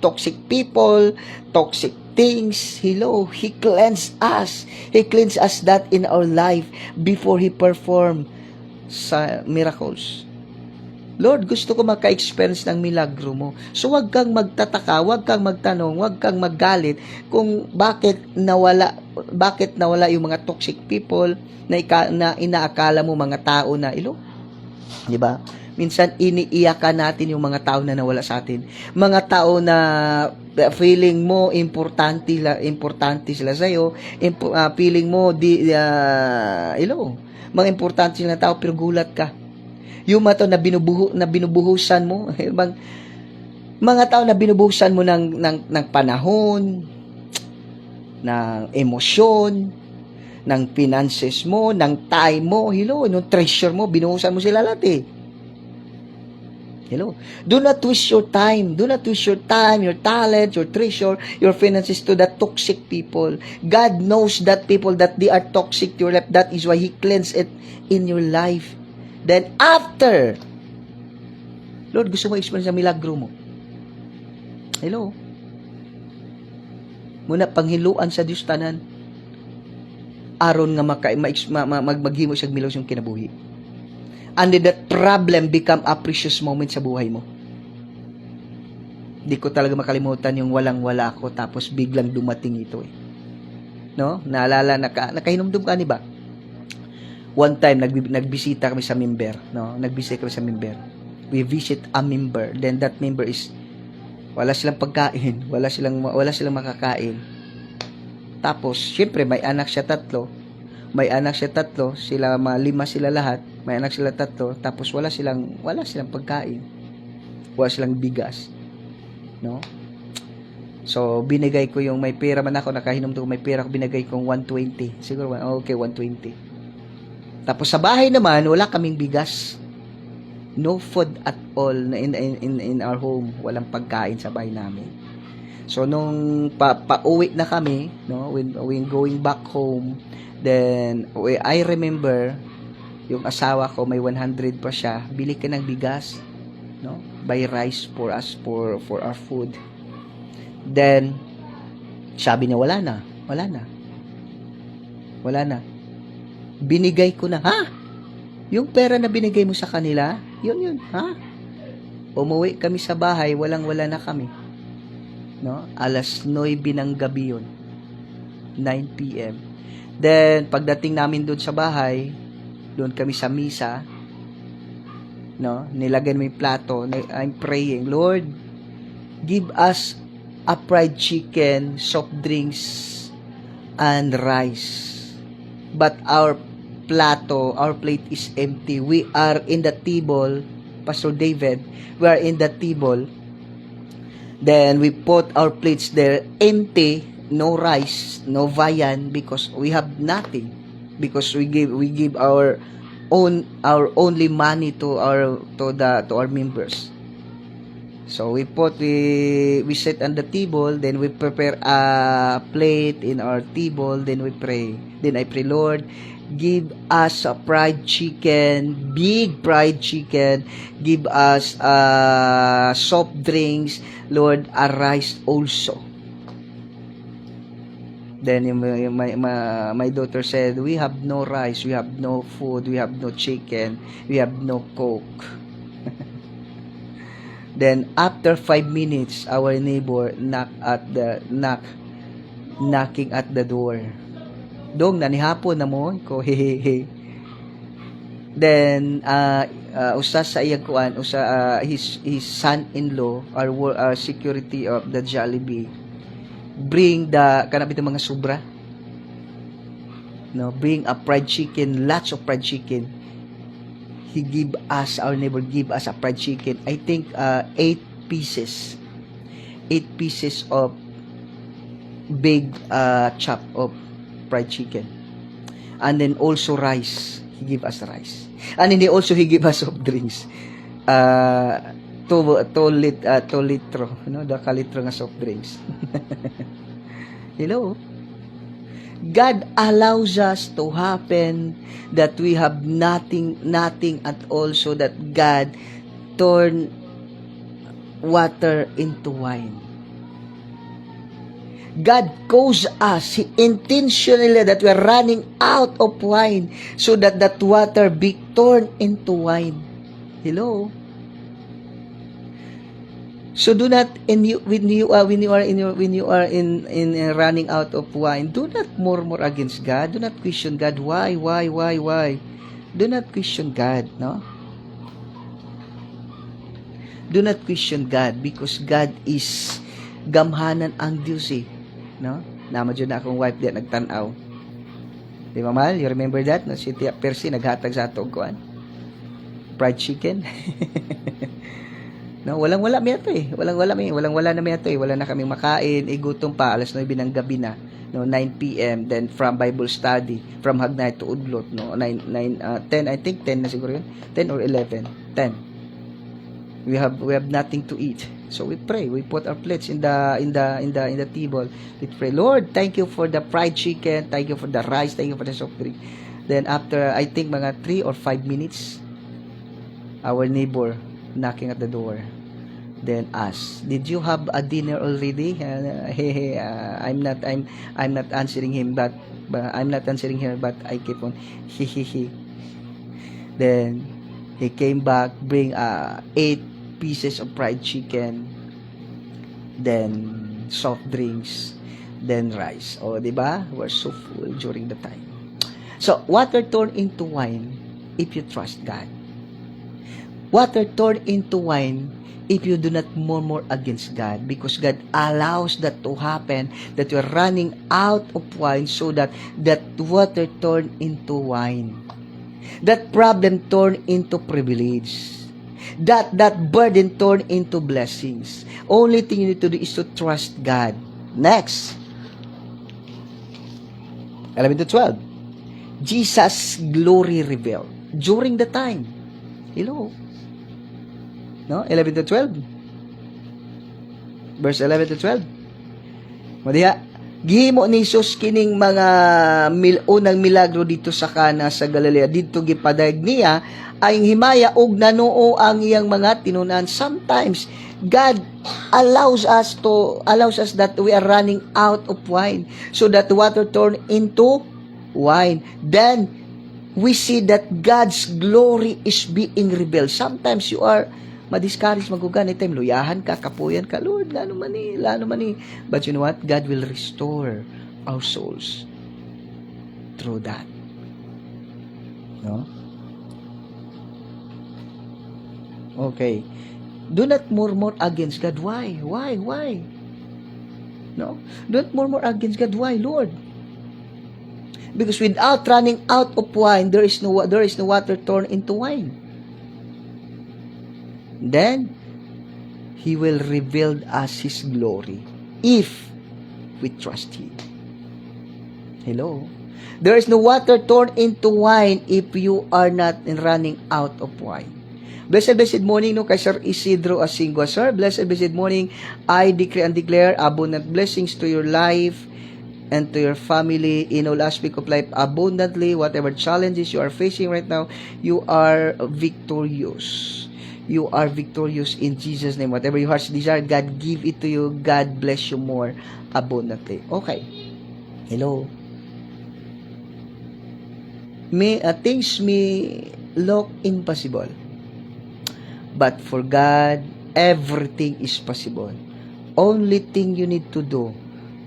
toxic people, toxic things, hello, He cleansed us. He cleansed us that in our life before He performed sa miracles. Lord, gusto ko maka-experience ng milagro mo. So, wag kang magtataka, wag kang magtanong, wag kang maggalit kung bakit nawala yung mga toxic people na inaakala mo mga tao na, di ba? Minsan, iniiyakan natin yung mga tao na nawala sa atin. Mga tao na feeling mo importante sila sa'yo, feeling mo, mga importante sila tao, pero gulat ka. Yung mga tao na binubuhusan mo, mga tao na binubuhusan mo ng panahon, ng emosyon, ng finances mo, ng time mo, ng treasure mo, binuhusan mo sila lahat eh. Do not waste your time. Do not waste your time, your talent, your treasure, your finances to that toxic people. God knows that people that they are toxic to your life. That is why He cleansed it in your life. Then after, Lord, gusto mo experience ang milagro mo. Muna panghiluan sa Diyos tanan. Aron nga maghimo siya milaw yung kinabuhi. And that problem become a precious moment sa buhay mo. Di ko talaga makalimutan yung walang-wala ako tapos biglang dumating ito eh. No? Naalala, nakahinumdum ka ni ba? One time, nagbisita kami sa member. No? Nagbisita kami sa member. We visit a member. Then that member is, wala silang pagkain. Wala silang makakain. Tapos, syempre, may anak siya tatlo. Sila, 5 sila lahat. May anak sila tatlo. Tapos, wala silang pagkain. Wala silang bigas. No? So, binigay ko yung may pera man ako. Nakahinom ko may pera ko. Binigay kong 120. Siguro, okay, 120. Tapos sa bahay naman, wala kaming bigas. No food at all in our home. Walang pagkain sa bahay namin. So nung pauwi na kami, no, when going back home, then I remember yung asawa ko may 100 pa siya. Bili ka ng bigas, no? Buy rice for us for our food. Then sabi niya wala na. Binigay ko na, yung pera na binigay mo sa kanila, yun, Umuwi kami sa bahay, wala na kami. No? 9:00 ng gabi yun. 9 p.m. Then, pagdating namin doon sa bahay, doon kami sa misa, no? Nilagyan mo yung plato, I'm praying, Lord, give us a fried chicken, soft drinks, and rice. But our plate is empty. We are in the table, Pastor David, we are in the table. Then we put our plates there empty, no rice, no viand, because we have nothing. Because we give our only money to our members. So we sit on the table, then we prepare a plate in our table, then we pray. Then I pray, Lord, give us a fried chicken, big fried chicken, give us soft drinks, Lord, a rice also. Then my daughter said, we have no rice, we have no food, we have no chicken, we have no Coke. Then after 5 minutes, our neighbor knocking at the door. Dong nanihapon na mo ko hehehe. Then usa sa iyang kuan, his son-in-law our security of the Jollibee bring the kanabit mga sobra. No, bring a fried chicken, lots of fried chicken. Our neighbor give us a fried chicken. I think 8 pieces. 8 pieces of big chop of fried chicken. And then also rice. He give us rice. And then he give us soft drinks. 2 litro, no? 2 litro nga soft drinks. Hello? God allows us to happen that we have nothing at all, so that God turn water into wine. God caused us, He intentionally that we are running out of wine, so that that water be turned into wine. Hello? So do not, when you are in running out of wine, do not murmur against God. Do not question God. Why? Do not question God, no? Do not question God, because God is gamhanan ang Diyos, no? Naman dyan na akong wife diyan nagtanaw. Di ba, mahal? You remember that? No? Si Tia Percy naghatag sa ato kuan fried chicken. No, walang-wala mi ato eh. Walang-wala na mi ato eh. Wala na kaming makain, gutom pa, alas 9 ng gabi na, no, 9 PM, then from Bible study, from Hagnay to Udlot, no, 10, I think 10 na siguro yun. 10 or 11. 10. We have nothing to eat. So we pray. We put our plates in the table. We pray, Lord, thank you for the fried chicken, thank you for the rice, thank you for the soft drink. Then after, I think mga 3 or 5 minutes, our neighbor knocking at the door. Then ask, did you have a dinner already? I'm not answering him, but I'm not answering her, but I keep on he. Then he came back, bring 8 pieces of fried chicken, then soft drinks, then rice. Oh, di ba? We're so full during the time. So water turned into wine if you trust God. Water turned into wine if you do not murmur against God, because God allows that to happen, that you're running out of wine, so that that water turned into wine. That problem turned into privilege. That burden turned into blessings. Only thing you need to do is to trust God. Next. 11 to 12. Jesus' glory revealed during the time. Hello? No? 11 to 12. Verse 11 to 12. Madiha, gihimo ni Jesus kining mga unang milagro dito sa Kana sa Galilea. Dito gipadayag niya ang himaya og nanoo ang iyang mga tinunan. Sometimes God allows us that we are running out of wine, so that water turn into wine. Then we see that God's glory is being revealed. Sometimes you are ma-discourage, magugan, time luyahan ka, kapuyan ka, Lord, lano man ni. But you know what? God will restore our souls through that. No? Okay. Do not murmur against God. Why? No? Don't murmur against God. Why, Lord? Because without running out of wine, there is no water turned into wine. Then He will reveal us His glory if we trust Him. Hello? There is no water turned into wine if you are not running out of wine. Blessed morning, no, kay Sir Isidro Asingua. Sir, blessed morning. I decree and declare abundant blessings to your life and to your family in all aspects of life abundantly. Whatever challenges you are facing right now, you are victorious. You are victorious in Jesus' name. Whatever your heart's desire, God give it to you. God bless you more abundantly. Okay. Hello. Things may look impossible, but for God, everything is possible. Only thing you need to do,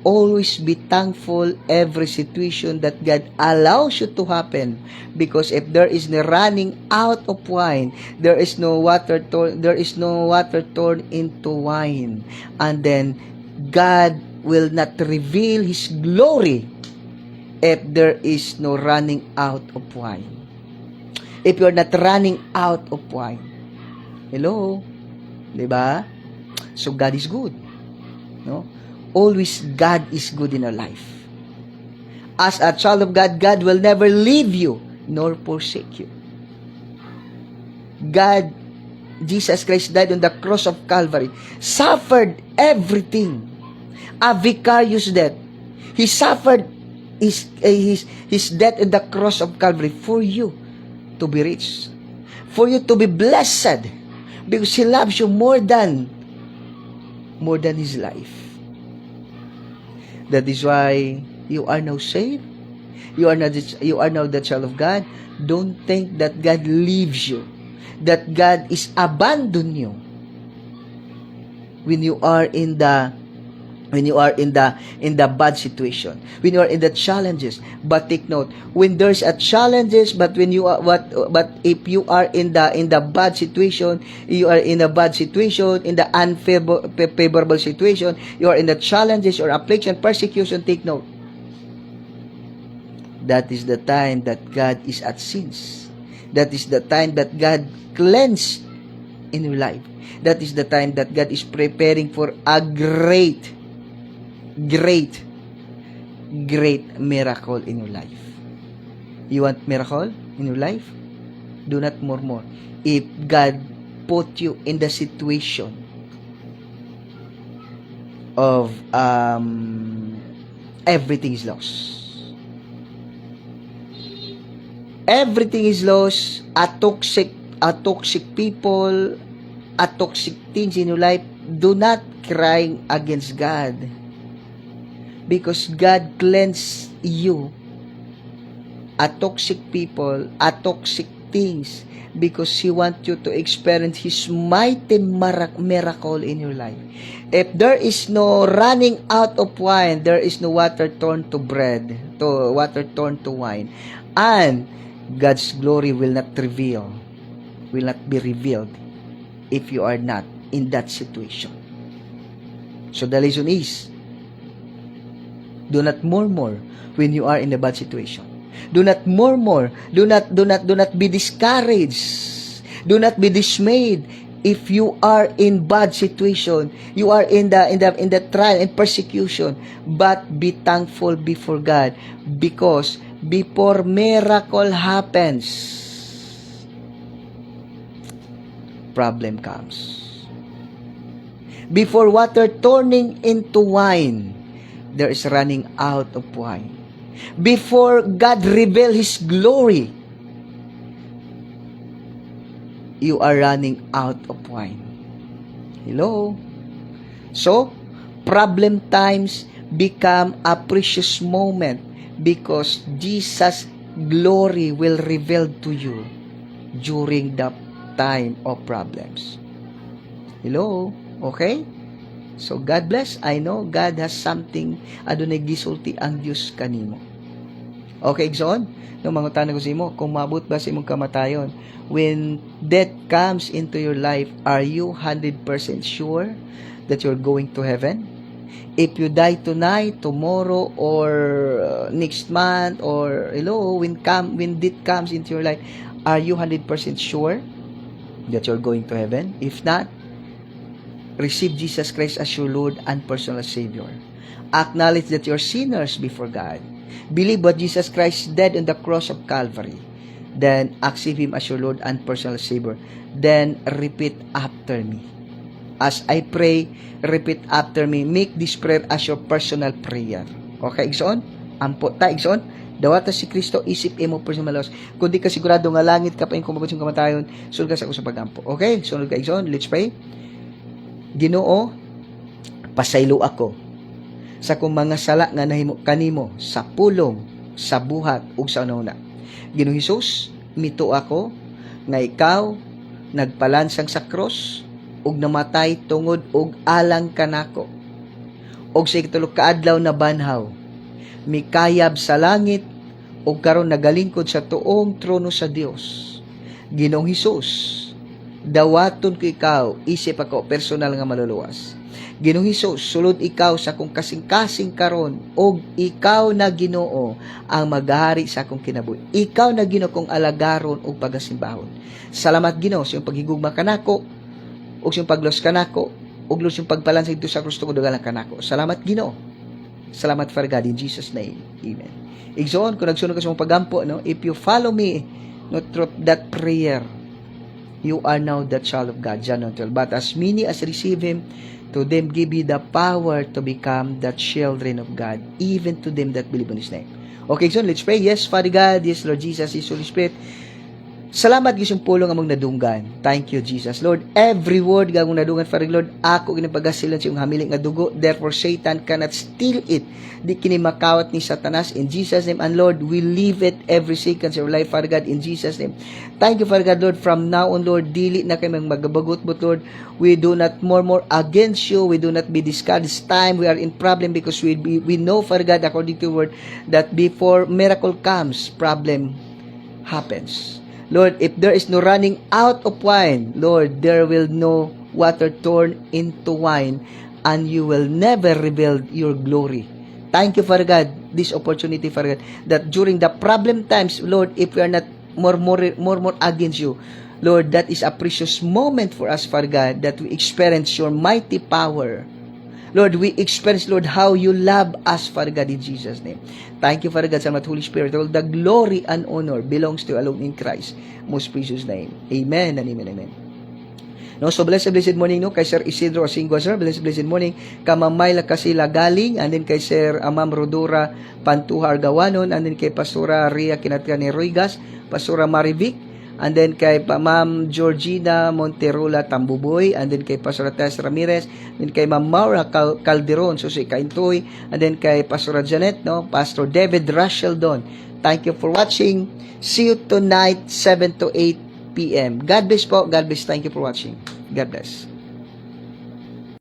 always be thankful every situation that God allows you to happen, because if there is no running out of wine, there is no water turned into wine, and then God will not reveal His glory if there is no running out of wine. If you're not running out of wine. Hello? Diba? So God is good. No? Always God is good in our life. As a child of God, God will never leave you nor forsake you. God, Jesus Christ died on the cross of Calvary, suffered everything, a vicarious death, He suffered his death on the cross of Calvary for you to be rich, for you to be blessed, because He loves you more than His life. That is why you are now saved. You are now the child of God. Don't think that God leaves you, that God is abandon you when you are in the bad situation, when you are in the challenges. But take note, when there's a challenges, but if you are in the bad situation, you are in a bad situation, in the unfavorable situation, you are in the challenges or affliction, persecution, take note, that is the time that God is at sins. That is the time that God cleanses in your life. That is the time that God is preparing for a great miracle in your life. You want miracle in your life? Do not murmur. If God put you in the situation of everything is lost. Everything is lost. A toxic people, a toxic things in your life. Do not cry against God, because God cleanses you. A toxic people, a toxic things, because He wants you to experience His mighty miracle in your life. If there is no running out of wine, there is no water turned to bread, to water turned to wine, and God's glory will not be revealed if you are not in that situation. So the lesson is, do not murmur when you are in a bad situation. Do not murmur. Do not be discouraged. Do not be dismayed if you are in bad situation. You are in the trial and persecution. But be thankful before God, because before miracle happens, problem comes. Before water turning into wine, there is running out of wine. Before God reveal His glory, you are running out of wine. Hello? So, problem times become a precious moment, because Jesus' glory will reveal to you during the time of problems. Hello? Okay? So, God bless. I know God has something adunay gisulti ang Diyos kanimo. Okay, Exxon? Nung mga tanong ko sa imo, kung mabot ba sa imong kamatayon, when death comes into your life, are you 100% sure that you're going to heaven? If you die tonight, tomorrow, or next month, or when death comes into your life, are you 100% sure that you're going to heaven? If not, receive Jesus Christ as your Lord and personal Savior. Acknowledge that you're sinners before God. Believe what Jesus Christ did on the cross of Calvary. Then accept Him as your Lord and personal Savior. Then repeat after me. As I pray, repeat after me. Make this prayer as your personal prayer. Okay, Igsoon? Ampo ta, Igsoon? Dawata si Kristo, isip imo personal malos. Kung di ka sigurado nga langit ka pa yung kumabot yung kamatayon, sulod ka sa sa pagampo. Okay? Sunod ka, Igsoon? Let's pray. Ginoo, pasaylo ako sa kung mga sala nga nahimo kanimo sa pulong, sa buhat, ug sa una. Ginoo Hesus, mito ako nga ikaw nagpalansang sa cross ug namatay tungod og alang kanako. Og sa ikatulo ka adlaw na banhaw, mikayab sa langit ug karon nagalingkod sa tuong trono sa Dios. Ginoong Hesus, dawaton ko ikaw, isip ako personal nga maluluwas. Ginoong Hesus, sulod ikaw sa akong kasing-kasing karon, og ikaw na Ginoo ang maghari sa akong kinabuhi. Ikaw na Ginoo kong alagaron og pagasimbahon. Salamat Ginoo sa iyong paghigugma kanako, og sa iyong paglos kanako, og los yung pagpalansay dito sa Kristo ko dugalan kanako. Salamat Ginoo. Salamat Father God in Jesus name. Amen. Igsoon, kung nagsunod ka sa mong pagampo, no? If you follow me, no, through that prayer, you are now the child of God. John 12. But as many as receive Him, To them give you the power to become the children of God, even to them that believe on His name. Okay, so let's pray. Yes, Father God, yes, Lord Jesus, yes, Holy Spirit. Salamat gisong pulong among nadunggan. Thank you, Jesus. Lord, every word gagong nadunggan, Father Lord, ako ginapagasilan sa iyong hamiling nga dugo. Therefore, Satan cannot steal it. Di kini makawat ni Satanas. In Jesus' name, and Lord, we leave it every second of our life, Father God, in Jesus' name. Thank you, Father God, Lord, from now on, Lord, dili na kayo magabagot, but Lord, we do not murmur against you. We do not be discouraged time. We are in problem because we know, Father God, according to your word, that before miracle comes, problem happens. Lord, if there is no running out of wine, Lord, there will no water turn into wine, and you will never reveal your glory. Thank you, Father God, this opportunity, Father God, that during the problem times, Lord, if we are not murmur against you, Lord, that is a precious moment for us, Father God, that we experience your mighty power. Lord, we experience, Lord, how you love us, Father God, in Jesus' name. Thank you, Father God, salamat, Holy Spirit. All the glory and honor belongs to you alone in Christ, most precious name. Amen and amen, amen. No, so blessed morning, no, kay Sir Isidro Asingua, sir. Blessed morning. Kamamayla Kasila Galing, and then kay Sir Ma'am Rodora Pantuha Argawanon, and then kay Pastora Ria Kinatgani Ruigas, Pastora Marivic, and then kay Ma'am Georgina Monterola Tambuboy, and then kay Pastor Tess Ramirez, and then kay Ma'am Maura Calderon, so si Kaintoy, and then kay Pastor Janet, no, Pastor David Rachel Don. Thank you for watching. See you tonight, 7 to 8 p.m. God bless po. God bless. Thank you for watching. God bless.